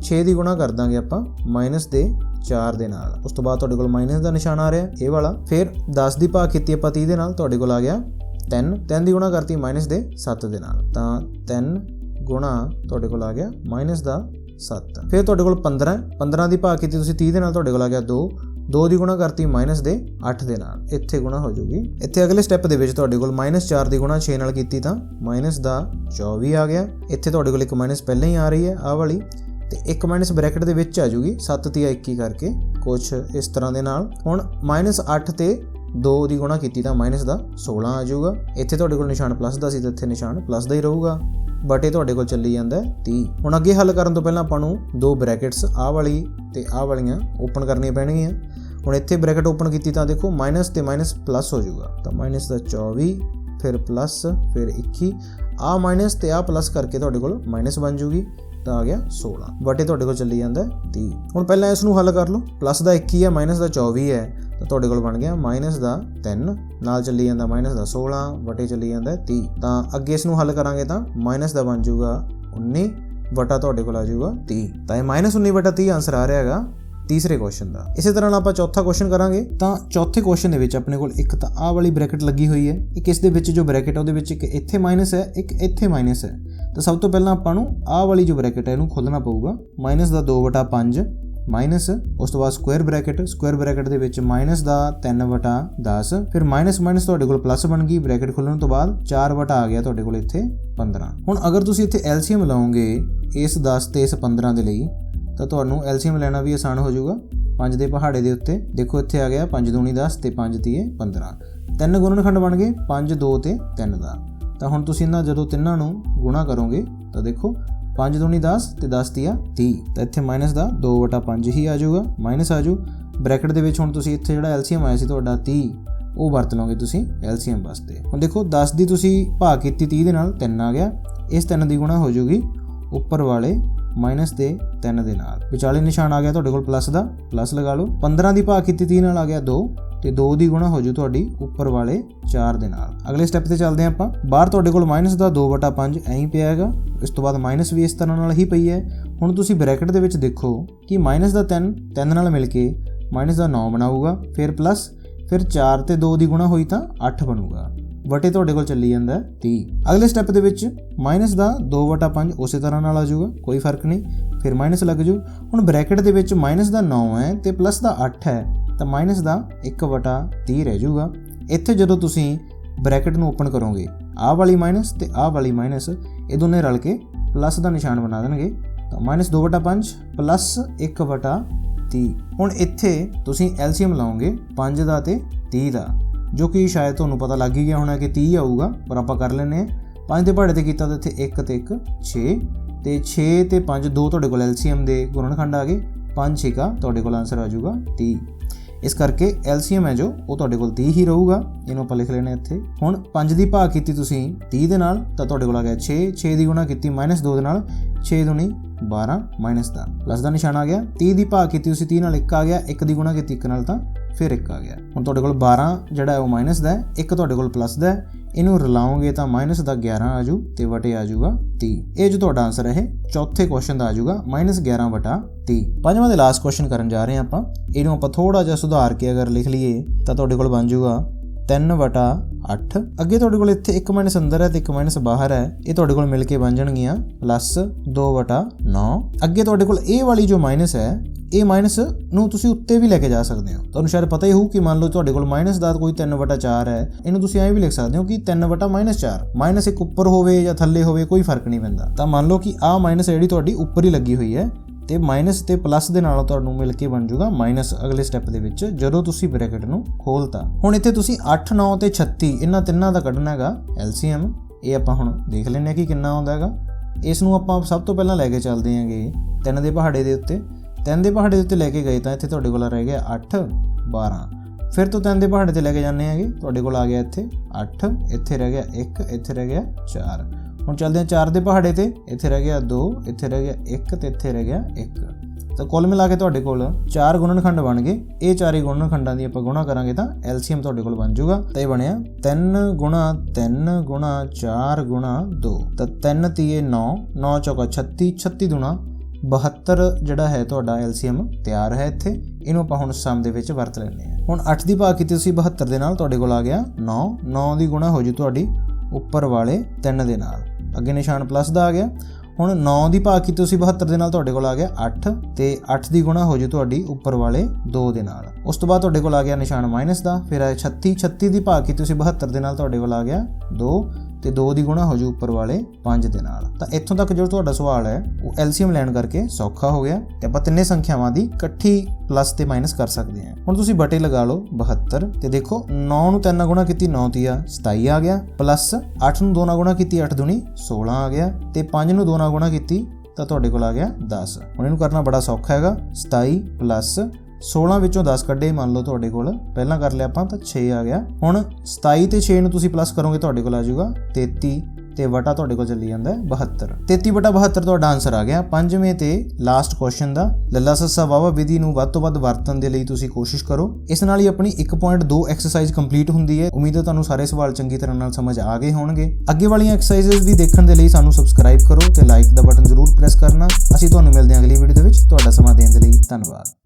6 ਦੀ ਗੁਣਾ ਕਰ ਦਾਂਗੇ ਆਪਾਂ ਮਾਈਨਸ ਦੇ 4 ਦੇ ਨਾਲ। ਉਸ ਤੋਂ ਬਾਅਦ ਤੁਹਾਡੇ ਕੋਲ ਮਾਈਨਸ ਦਾ ਨਿਸ਼ਾਨ ਆ ਰਿਹਾ ਇਹ ਵਾਲਾ। ਫਿਰ 10 ਦੀ ਭਾਗ ਕੀਤੀ ਆਪਾਂ 30 ਦੇ ਨਾਲ, ਤੁਹਾਡੇ ਕੋਲ ਆ ਗਿਆ 3। 3 ਦੀ ਗੁਣਾ ਕਰਤੀ ਮਾਈਨਸ ਦੇ 7 ਦੇ ਨਾਲ, ਤਾਂ 3 ਗੁਣਾ ਤੁਹਾਡੇ ਕੋਲ ਆ ਗਿਆ ਮਾਈਨਸ ਦਾ 7। ਫਿਰ ਤੁਹਾਡੇ ਕੋਲ 15। 15 ਦੀ ਭਾਗ ਕੀਤੀ ਤੁਸੀਂ 30 ਦੇ ਨਾਲ, ਤੁਹਾਡੇ ਕੋਲ ਆ ਗਿਆ 2। 2 ਦੀ ਗੁਣਾ ਕਰਤੀ ਮਾਈਨਸ ਦੇ 8 ਦੇ ਨਾਲ, ਇੱਥੇ ਗੁਣਾ ਹੋ ਜੂਗੀ। ਇੱਥੇ ਅਗਲੇ ਸਟੈਪ ਦੇ ਵਿੱਚ ਤੁਹਾਡੇ ਕੋਲ -4 ਦੀ ਗੁਣਾ 6 ਨਾਲ ਕੀਤੀ ਤਾਂ ਮਾਈਨਸ ਦਾ 24 ਆ ਗਿਆ। ਇੱਥੇ ਤੁਹਾਡੇ ਕੋਲ ਇੱਕ ਮਾਈਨਸ ਪਹਿਲਾਂ ਹੀ ਆ ਰਹੀ ਹੈ ਆਹ ਵਾਲੀ, ਤੇ ਇੱਕ ਮਾਈਨਸ ਬ੍ਰੈਕਟ ਦੇ ਵਿੱਚ ਆ ਜੂਗੀ 7 ਤੇ 21 ਕਰਕੇ ਕੁਛ ਇਸ ਤਰ੍ਹਾਂ ਦੇ ਨਾਲ। ਹੁਣ -8 ਤੇ 2 ਦੀ ਗੁਣਾ ਕੀਤੀ ਤਾਂ ਮਾਈਨਸ ਦਾ 16 ਆ ਜਾਊਗਾ। ਇੱਥੇ ਤੁਹਾਡੇ ਕੋਲ ਨਿਸ਼ਾਨ ਪਲੱਸ ਦਾ ਸੀ ਤਾਂ ਇੱਥੇ ਨਿਸ਼ਾਨ ਪਲੱਸ ਦਾ ਹੀ ਰਹੂਗਾ, ਬਟ ਇਹ ਤੁਹਾਡੇ ਕੋਲ ਚੱਲੀ ਜਾਂਦਾ 30। ਹੁਣ ਅੱਗੇ ਹੱਲ ਕਰਨ ਤੋਂ ਪਹਿਲਾਂ ਆਪਾਂ ਨੂੰ ਦੋ ਬ੍ਰੈਕਟਸ ਆਹ ਵਾਲੀ ਤੇ ਆਹ ਵਾਲੀਆਂ ਓਪਨ ਕਰਨੀਆਂ ਪੈਣਗੀਆਂ। ਹੁਣ ਇੱਥੇ ਬ੍ਰੈਕਟ ਓਪਨ ਕੀਤੀ ਤਾਂ ਦੇਖੋ ਮਾਈਨਸ ਤੇ ਮਾਈਨਸ ਪਲੱਸ ਹੋ ਜਾਊਗਾ, ਤਾਂ ਮਾਈਨਸ ਦਾ 24 ਫਿਰ ਪਲੱਸ ਫਿਰ 21, ਆਹ ਮਾਈਨਸ ਤੇ ਆਹ ਪਲੱਸ ਕਰਕੇ ਤੁਹਾਡੇ ਕੋਲ ਮਾਈਨਸ ਬਣ ਜੂਗੀ, ਤਾਂ ਆ ਗਿਆ 16, ਬਟ ਇਹ ਤੁਹਾਡੇ ਕੋਲ ਚੱਲੀ ਜਾਂਦਾ 30। ਹੁਣ ਪਹਿਲਾਂ ਇਸ ਨੂੰ ਹੱਲ ਕਰ ਲਓ। ਪਲੱਸ ਦਾ 21 ਹੈ, ਮਾਈਨਸ ਦਾ 24 ਹੈ, ਤਾਂ ਤੁਹਾਡੇ ਕੋਲ ਬਣ ਗਿਆ ਮਾਈਨਸ ਦਾ 3 ਨਾਲ ਚੱਲੀ ਜਾਂਦਾ ਮਾਈਨਸ ਦਾ 16 ਬਟੇ ਚੱਲੀ ਜਾਂਦਾ 30। ਤਾਂ ਅੱਗੇ ਇਸ ਨੂੰ ਹੱਲ ਕਰਾਂਗੇ ਤਾਂ ਮਾਈਨਸ ਦਾ ਬਣ ਜਾਊਗਾ 19 ਬਟਾ ਤੁਹਾਡੇ ਕੋਲ ਆ ਜਾਊਗਾ 30। ਤਾਂ ਇਹ -19 ਬਟਾ 30 ਆਂਸਰ ਆ ਰਿਹਾ ਹੈਗਾ ਤੀਸਰੇ ਕੁਐਸਚਨ ਦਾ। ਇਸੇ ਤਰ੍ਹਾਂ ਨਾਲ ਆਪਾਂ ਚੌਥਾ ਕੁਐਸਚਨ ਕਰਾਂਗੇ। ਤਾਂ ਚੌਥੇ ਕੁਐਸਚਨ ਦੇ ਵਿੱਚ ਆਪਣੇ ਕੋਲ ਇੱਕ ਤਾਂ ਆਹ ਵਾਲੀ ਬ੍ਰੈਕਟ ਲੱਗੀ ਹੋਈ ਹੈ, ਇੱਕ ਇਸ ਦੇ ਵਿੱਚ ਜੋ ਬ੍ਰੈਕਟ ਹੈ ਉਹਦੇ ਵਿੱਚ ਇੱਕ ਇੱਥੇ ਮਾਈਨਸ ਹੈ, ਇੱਕ ਇੱਥੇ ਮਾਈਨਸ ਹੈ। ਤਾਂ ਸਭ ਤੋਂ ਪਹਿਲਾਂ ਆਪਾਂ ਨੂੰ ਆਹ ਵਾਲੀ ਜੋ ਬ੍ਰੈਕਟ ਹੈ ਇਹਨੂੰ ਖੋਲ੍ਹਣਾ ਪਊਗਾ। ਮਾਈਨਸ ਦਾ 2/5 ਮਾਈਨਸ, ਉਸ ਤੋਂ ਬਾਅਦ ਸਕੁਆਇਰ ਬ੍ਰੈਕਟ ਦੇ ਵਿੱਚ ਮਾਈਨਸ ਦਾ 3/10, ਫਿਰ ਮਾਈਨਸ ਤੁਹਾਡੇ ਕੋਲ ਪਲੱਸ ਬਣ ਗਈ, ਬ੍ਰੈਕਟ ਖੁੱਲ੍ਹਣ ਤੋਂ ਬਾਅਦ 4 ਆ ਗਿਆ ਤੁਹਾਡੇ ਕੋਲ ਇੱਥੇ 15। ਹੁਣ ਅਗਰ ਤੁਸੀਂ ਇੱਥੇ LCM ਲਾਓਗੇ ਇਸ 10 ਤੇ ਇਸ 15 ਦੇ ਲਈ, ਤਾਂ ਤੁਹਾਨੂੰ LCM ਲੈਣਾ ਵੀ ਆਸਾਨ ਹੋ ਜਾਊਗਾ। 5 ਦੇ ਪਹਾੜੇ ਦੇ ਉੱਤੇ ਦੇਖੋ ਇੱਥੇ ਆ ਗਿਆ 5 ਦੂਣੀ 10 ਤੇ 5 ਤੀਏ 15, 3 ਗੁਣਨਖੰਡ ਬਣ ਗਏ 5 2 ਤੇ 3 ਦਾ। ਤਾਂ ਹੁਣ ਤੁਸੀਂ ਇਹਨਾਂ ਜਦੋਂ ਤਿੰਨਾਂ ਨੂੰ ਗੁਣਾ ਕਰੋਗੇ ਤਾਂ ਦੇਖੋ 5 ਦੂਣੀ 10 ਤੇ 10 ਤੀਆ 30, ਤਾਂ ਇੱਥੇ ਮਾਈਨਸ ਦਾ 2/5 ਹੀ ਆ ਜਾਊਗਾ, ਮਾਈਨਸ ਆ ਜਾਊ। ਬ੍ਰੈਕਟ ਦੇ ਵਿੱਚ ਹੁਣ ਤੁਸੀਂ ਇੱਥੇ ਜਿਹੜਾ LCM ਆਇਆ ਸੀ ਤੁਹਾਡਾ 30, ਉਹ ਵਰਤ ਲਓਗੇ ਤੁਸੀਂ LCM ਵਾਸਤੇ। ਹੁਣ ਦੇਖੋ 10 ਦੀ ਤੁਸੀਂ ਭਾਗ ਕੀਤੀ 30 ਦੇ ਨਾਲ, 3 ਆ ਗਿਆ, ਇਸ 3 ਦੀ ਗੁਣਾ ਹੋ ਜਾਊਗੀ ਉੱਪਰ ਵਾਲੇ ਮਾਈਨਸ ਦੇ 3 ਦੇ ਨਾਲ, ਵਿਚਾਲੇ ਨਿਸ਼ਾਨ ਆ ਗਿਆ ਤੁਹਾਡੇ ਕੋਲ ਪਲੱਸ ਦਾ, ਪਲੱਸ ਲਗਾ ਲਓ। 15 ਦੀ ਭਾਗ ਕੀਤੀ 30 ਨਾਲ ਆ ਗਿਆ 2, ਤੇ 2 ਦੀ ਗੁਣਾ ਹੋ ਜੂ ਤੁਹਾਡੀ ਉੱਪਰ ਵਾਲੇ 4 ਦੇ ਨਾਲ। ਅਗਲੇ ਸਟੈਪ ਤੇ ਚੱਲਦੇ ਹਾਂ ਆਪਾਂ। ਬਾਹਰ ਤੁਹਾਡੇ ਕੋਲ ਮਾਈਨਸ ਦਾ 2/5 ਐਂ ਹੀ ਪਿਆ ਹੈਗਾ, ਇਸ ਤੋਂ ਬਾਅਦ ਮਾਈਨਸ ਵੀ ਇਸ ਤਰ੍ਹਾਂ ਨਾਲ ਹੀ ਪਈ ਹੈ। ਹੁਣ ਤੁਸੀਂ ਬ੍ਰੈਕਟ ਦੇ ਵਿੱਚ ਦੇਖੋ ਕਿ ਮਾਈਨਸ ਦਾ 3 ਨਾਲ ਮਿਲ ਕੇ ਮਾਈਨਸ ਦਾ 9 ਬਣਾਊਗਾ, ਫਿਰ ਪਲੱਸ, ਫਿਰ 4 ਤੇ 2 ਦੀ ਗੁਣਾ ਹੋਈ ਤਾਂ 8 ਬਣੂਗਾ, ਬਟੇ ਤੁਹਾਡੇ ਕੋਲ ਚੱਲੀ ਜਾਂਦਾ 30। ਅਗਲੇ ਸਟੈਪ ਦੇ ਵਿੱਚ ਮਾਈਨਸ ਦਾ 2/5 ਉਸੇ ਤਰ੍ਹਾਂ ਨਾਲ ਆ ਜਾਊਗਾ, ਕੋਈ ਫਰਕ ਨਹੀਂ, ਫਿਰ ਮਾਈਨਸ ਲੱਗ ਜੂ। ਹੁਣ ਬ੍ਰੈਕਟ ਦੇ ਵਿੱਚ ਮਾਈਨਸ ਦਾ 9 ਹੈ ਤੇ ਪਲੱਸ ਦਾ 8 ਹੈ, ਤਾਂ ਮਾਈਨਸ ਦਾ 1/30 ਰਹਿ ਜਾਊਗਾ। ਇੱਥੇ ਜਦੋਂ ਤੁਸੀਂ ਬ੍ਰੈਕਟ ਨੂੰ ਓਪਨ ਕਰੋਗੇ, ਆਹ ਵਾਲੀ ਮਾਈਨਸ ਤੇ ਆਹ ਵਾਲੀ ਮਾਈਨਸ ਇਹ ਦੋਨੇ ਰਲ ਕੇ ਪਲੱਸ ਦਾ ਨਿਸ਼ਾਨ ਬਣਾ ਦੇਣਗੇ, ਤਾਂ -2/5 ਪਲੱਸ 1/30। ਹੁਣ ਇੱਥੇ ਤੁਸੀਂ LCM ਲਾਓਗੇ 5 ਦਾ ਤੇ 30 ਦਾ, ਜੋ ਕਿ ਸ਼ਾਇਦ ਤੁਹਾਨੂੰ ਪਤਾ ਲੱਗ ਹੀ ਗਿਆ ਹੋਣਾ ਕਿ 30 ਆਊਗਾ, ਪਰ ਆਪਾਂ ਕਰ ਲੈਂਦੇ ਹਾਂ। 5 ਦੇ ਪਹਾੜੇ ਤੇ ਕੀਤਾ ਤਾਂ ਇੱਥੇ 1 ਤੇ 1 6, ਤੇ 6 ਤੇ 5 2 ਤੁਹਾਡੇ ਕੋਲ LCM ਦੇ ਗੁਣਨਖੰਡ ਆ ਗਏ, 5 6 ਤੁਹਾਡੇ ਕੋਲ ਆਂਸਰ ਆ ਜਾਊਗਾ 30। ਇਸ ਕਰਕੇ LCM ਹੈ ਜੋ ਉਹ ਤੁਹਾਡੇ ਕੋਲ 30 ਹੀ ਰਹੂਗਾ, ਇਹਨੂੰ ਆਪਾਂ ਲਿਖ ਲੈਣਾ ਇੱਥੇ। ਹੁਣ 5 ਦੀ ਭਾਗ ਕੀਤੀ ਤੁਸੀਂ 30 ਦੇ ਨਾਲ, ਤਾਂ ਤੁਹਾਡੇ ਕੋਲ ਆ ਗਿਆ 6 ਦੀ ਗੁਣਾ ਕੀਤੀ -2 ਦੇ ਨਾਲ, 6 ਦੂਣੀ 12 ਮਾਈਨਸ ਦਾ ਪਲੱਸ ਦਾ ਨਿਸ਼ਾਨ ਆ ਗਿਆ। 30 ਦੀ ਭਾਗ ਕੀਤੀ ਤੁਸੀਂ 30 ਨਾਲ 1 ਆ ਗਿਆ, 1 ਦੀ ਗੁਣਾ ਕੀਤੀ 1 ਨਾਲ ਤਾਂ ਫਿਰ 1 ਆ ਗਿਆ। ਹੁਣ ਤੁਹਾਡੇ ਕੋਲ 12 ਜਿਹੜਾ ਹੈ ਉਹ ਮਾਈਨਸ ਦਾ ਹੈ, 1 ਤੁਹਾਡੇ ਕੋਲ ਪਲੱਸ ਦਾ ਹੈ, ਇਹਨੂੰ ਰਲਾਓਗੇ ਤਾਂ ਮਾਈਨਸ ਦਾ 11 ਆ ਜੂ ਤੇ ਵਟੇ ਆ ਜੂਗਾ 30। ਇਹ ਜੋ ਤੁਹਾਡਾ ਆਂਸਰ ਹੈ ਚੌਥੇ ਕੁਐਸਚਨ ਦਾ ਆ ਜੂਗਾ -11/30। ਪੰਜਵਾਂ ਦੇ ਲਾਸਟ ਕੁਐਸਚਨ ਕਰਨ ਜਾ ਰਹੇ ਹਾਂ ਆਪਾਂ। ਇਹਨੂੰ ਆਪਾਂ ਥੋੜਾ ਜਿਹਾ ਸੁਧਾਰ ਕੇ ਅਗਰ ਲਿਖ ਲਈਏ ਤਾਂ ਤੁਹਾਡੇ ਕੋਲ ਬਣ ਜੂਗਾ 3/8। ਅੱਗੇ ਤੁਹਾਡੇ ਕੋਲ ਇੱਥੇ ਇੱਕ ਮਾਈਨਸ ਅੰਦਰ ਹੈ ਤੇ ਇੱਕ ਮਾਈਨਸ ਬਾਹਰ ਹੈ, ਇਹ ਤੁਹਾਡੇ ਕੋਲ ਮਿਲ ਕੇ ਬਣ ਜਾਣਗੀਆਂ +2/9। ਅੱਗੇ ਤੁਹਾਡੇ ਕੋਲ ਇਹ ਵਾਲੀ ਜੋ ਮਾਈਨਸ ਹੈ, ਇਹ ਮਾਈਨਸ ਨੂੰ ਤੁਸੀਂ ਉੱਤੇ ਵੀ ਲੈ ਕੇ ਜਾ ਸਕਦੇ ਹੋ। ਤੁਹਾਨੂੰ ਸ਼ਾਇਦ ਪਤਾ ਹੀ ਹੋਊ ਕਿ ਮੰਨ ਲਓ ਤੁਹਾਡੇ ਕੋਲ ਮਾਈਨਸ ਦਾ ਕੋਈ 3/4 ਹੈ, ਇਹਨੂੰ ਤੁਸੀਂ ਐਂ ਵੀ ਲਿਖ ਸਕਦੇ ਹੋ ਕਿ 3/-4। ਮਾਈਨਸ ਇੱਕ ਉੱਪਰ ਹੋਵੇ ਜਾਂ ਥੱਲੇ ਹੋਵੇ ਕੋਈ ਫਰਕ ਨਹੀਂ ਪੈਂਦਾ। ਤਾਂ ਮੰਨ ਲਓ ਕਿ ਆਹ ਮਾਈਨਸ ਜਿਹੜੀ ਤੁਹਾਡੀ ਉੱਪਰ ਹੀ ਲੱਗੀ ਹੋਈ ਹੈ, ਤੇ ਮਾਈਨਸ ਤੇ ਪਲੱਸ ਦੇ ਨਾਲ ਤੁਹਾਨੂੰ ਮਿਲ ਕੇ ਬਣ ਜਾਊਗਾ ਮਾਈਨਸ ਅਗਲੇ ਸਟੈਪ ਦੇ ਵਿੱਚ ਜਦੋਂ ਤੁਸੀਂ ਬ੍ਰੈਕਟ ਨੂੰ ਖੋਲਤਾ। ਹੁਣ ਇੱਥੇ ਤੁਸੀਂ 8 9 ਤੇ 36 ਇਹਨਾਂ ਤਿੰਨਾਂ ਦਾ ਕੱਢਣਾ ਹੈਗਾ LCM। ਇਹ ਆਪਾਂ ਹੁਣ ਦੇਖ ਲੈਂਦੇ ਹਾਂ ਕਿ ਕਿੰਨਾ ਆਉਂਦਾ ਹੈਗਾ। ਇਸ ਨੂੰ ਆਪਾਂ ਸਭ ਤੋਂ ਪਹਿਲਾਂ ਲੈ ਕੇ ਚੱਲਦੇ ਹਾਂਗੇ 3 ਦੇ ਪਹਾੜੇ ਦੇ ਉੱਤੇ। 3 ਦੇ ਪਹਾੜੇ ਦੇ ਉੱਤੇ ਲੈ ਕੇ ਗਏ ਤਾਂ ਇੱਥੇ ਤੁਹਾਡੇ ਕੋਲ ਰਹਿ ਗਿਆ 8 12। ਫਿਰ ਤੋਂ 3 ਦੇ ਪਹਾੜੇ ਤੇ ਲੈ ਕੇ ਜਾਂਦੇ ਹੈਗੇ, ਤੁਹਾਡੇ ਕੋਲ ਆ ਗਿਆ ਇੱਥੇ 8, ਇੱਥੇ ਰਹਿ ਗਿਆ 1, ਇੱਥੇ ਰਹਿ ਗਿਆ 4। ਹੁਣ ਚੱਲਦੇ ਹਾਂ 4 ਦੇ ਪਹਾੜੇ ਤੇ, ਇੱਥੇ ਰਹਿ ਗਿਆ 2, ਇੱਥੇ ਰਹਿ ਗਿਆ 1 ਤੇ ਇੱਥੇ ਰਹਿ ਗਿਆ 1। ਤਾਂ ਕੁੱਲ ਮਿਲਾ ਕੇ ਤੁਹਾਡੇ ਕੋਲ 4 ਗੁਣਨਖੰਡ ਬਣ ਗਏ। ਇਹ ਚਾਰੇ ਗੁਣਨਖੰਡਾਂ ਦੀ ਆਪਾਂ ਗੁਣਾ ਕਰਾਂਗੇ ਤਾਂ LCM ਤੁਹਾਡੇ ਕੋਲ ਬਣ ਜਾਊਗਾ। ਤਾਂ ਇਹ ਬਣਿਆ 3 ਗੁਣਾ 3 ਗੁਣਾ 4 ਗੁਣਾ 2। ਤਾਂ 3 ਤੀਏ 9, 9 ਚੌਕਾ 36, 36 ਦੁਣਾ 72 ਜਿਹੜਾ ਹੈ ਤੁਹਾਡਾ LCM ਤਿਆਰ ਹੈ। ਇੱਥੇ ਇਹਨੂੰ ਆਪਾਂ ਹੁਣ ਸਮ ਦੇ ਵਿੱਚ ਵਰਤ ਲੈਂਦੇ ਹਾਂ। ਹੁਣ 8 ਦੀ ਭਾਗ ਕੀਤੀ ਤੁਸੀਂ 72 ਦੇ ਨਾਲ, ਤੁਹਾਡੇ ਕੋਲ ਆ ਗਿਆ 9। 9 ਦੀ ਗੁਣਾ ਹੋ ਜੂ ਤੁਹਾਡੀ ਉੱਪਰ ਵਾਲੇ 3 ਦੇ ਨਾਲ, ਅੱਗੇ ਨਿਸ਼ਾਨ ਪਲੱਸ ਦਾ ਆ ਗਿਆ। ਹੁਣ 9 ਦੀ ਭਾਗ ਕੀਤੀ ਤੁਸੀਂ 72 ਦੇ ਨਾਲ, ਤੁਹਾਡੇ ਕੋਲ ਆ ਗਿਆ 8 ਤੇ 8 ਦੀ ਗੁਣਾ ਹੋ ਜੂ ਤੁਹਾਡੀ ਉੱਪਰ ਵਾਲੇ 2 ਦੇ ਨਾਲ। ਉਸ ਤੋਂ ਬਾਅਦ ਤੁਹਾਡੇ ਕੋਲ ਆ ਗਿਆ ਨਿਸ਼ਾਨ ਮਾਈਨਸ ਦਾ, ਫਿਰ ਆਇਆ 36। 36 ਦੀ ਭਾਗ ਕੀਤੀ ਤੁਸੀਂ 72 ਦੇ ਨਾਲ, ਤੁਹਾਡੇ ਕੋਲ ਆ ਗਿਆ 2 ਤੇ 2 ਦੀ ਗੁਣਾ ਹੋ ਜੂ ਉੱਪਰ ਵਾਲੇ 5 ਦੇ ਨਾਲ। ਤਾਂ ਇੱਥੋਂ ਤੱਕ ਜੋ ਤੁਹਾਡਾ ਸਵਾਲ ਹੈ ਉਹ LCM ਲੈਣ ਕਰਕੇ ਸੌਖਾ ਹੋ ਗਿਆ ਤੇ ਆਪਾਂ ਤਿੰਨੇ ਸੰਖਿਆਵਾਂ ਦੀ ਇਕੱਠੀ ਪਲੱਸ ਤੇ ਮਾਈਨਸ ਕਰ ਸਕਦੇ ਹਾਂ। ਹੁਣ ਤੁਸੀਂ ਬਟੇ ਲਗਾ ਲਓ 72 ਤੇ ਦੇਖੋ 9 ਨੂੰ 3 ਨਾਲ ਗੁਣਾ ਕੀਤੀ 9 ਤੀਆ 27 ਆ ਗਿਆ, ਪਲੱਸ 8 ਨੂੰ 2 ਨਾਲ ਗੁਣਾ ਕੀਤੀ 8 ਦੂਣੀ 16 ਆ ਗਿਆ ਤੇ 5 ਨੂੰ 2 ਨਾਲ ਗੁਣਾ ਕੀਤੀ ਤਾਂ ਤੁਹਾਡੇ ਕੋਲ ਆ ਗਿਆ 10। ਹੁਣ ਇਹਨੂੰ ਕਰਨਾ ਬੜਾ ਸੌਖਾ ਹੈਗਾ। 27 ਪਲੱਸ 16 ਵਿੱਚੋਂ 10 ਕੱਢੇ, ਮੰਨ ਲਓ ਤੁਹਾਡੇ ਕੋਲ ਪਹਿਲਾਂ ਕਰ ਲਿਆ ਆਪਾਂ ਤਾਂ 6 ਆ ਗਿਆ। ਹੁਣ 27 ਤੇ 6 ਨੂੰ ਤੁਸੀਂ ਪਲੱਸ ਕਰੋਗੇ, ਤੁਹਾਡੇ ਕੋਲ ਆ ਜਾਊਗਾ 33 ਤੇ ਵਟਾ ਤੁਹਾਡੇ ਕੋਲ ਚੱਲੀ ਜਾਂਦਾ 72। 33/72 ਤੁਹਾਡਾ ਆਨਸਰ ਆ ਗਿਆ। ਪੰਜਵੇਂ ਤੇ ਲਾਸਟ ਕੁਐਸਚਨ ਦਾ ਲੱਲਾ ਸੱਸਾ ਵਾਵਾ ਵਿਧੀ ਨੂੰ ਵੱਧ ਤੋਂ ਵੱਧ ਵਰਤਣ ਦੇ ਲਈ ਤੁਸੀਂ ਕੋਸ਼ਿਸ਼ ਕਰੋ। ਇਸ ਨਾਲ ਹੀ ਆਪਣੀ 1.2 ਐਕਸਰਸਾਈਜ਼ ਕੰਪਲੀਟ ਹੁੰਦੀ ਹੈ। ਉਮੀਦ ਹੈ ਤੁਹਾਨੂੰ ਸਾਰੇ ਸਵਾਲ ਚੰਗੀ ਤਰ੍ਹਾਂ ਨਾਲ ਸਮਝ ਆ ਗਏ ਹੋਣਗੇ। ਅੱਗੇ ਵਾਲੀਆਂ ਐਕਸਰਸਾਈਜ਼ਸ ਵੀ ਦੇਖਣ ਦੇ ਲਈ ਸਾਨੂੰ ਸਬਸਕ੍ਰਾਈਬ ਕਰੋ ਤੇ ਲਾਈਕ ਦਾ ਬਟਨ ਜ਼ਰੂਰ ਪ੍ਰੈਸ ਕਰਨਾ। ਅਸੀਂ ਤੁਹਾਨੂੰ ਮਿਲਦੇ ਹਾਂ ਅਗਲੀ ਵੀਡੀਓ ਦੇ ਵਿੱਚ। ਤੁਹਾਡਾ ਸਮਾਂ ਦੇਣ ਦੇ ਲਈ ਧੰਨਵਾਦ।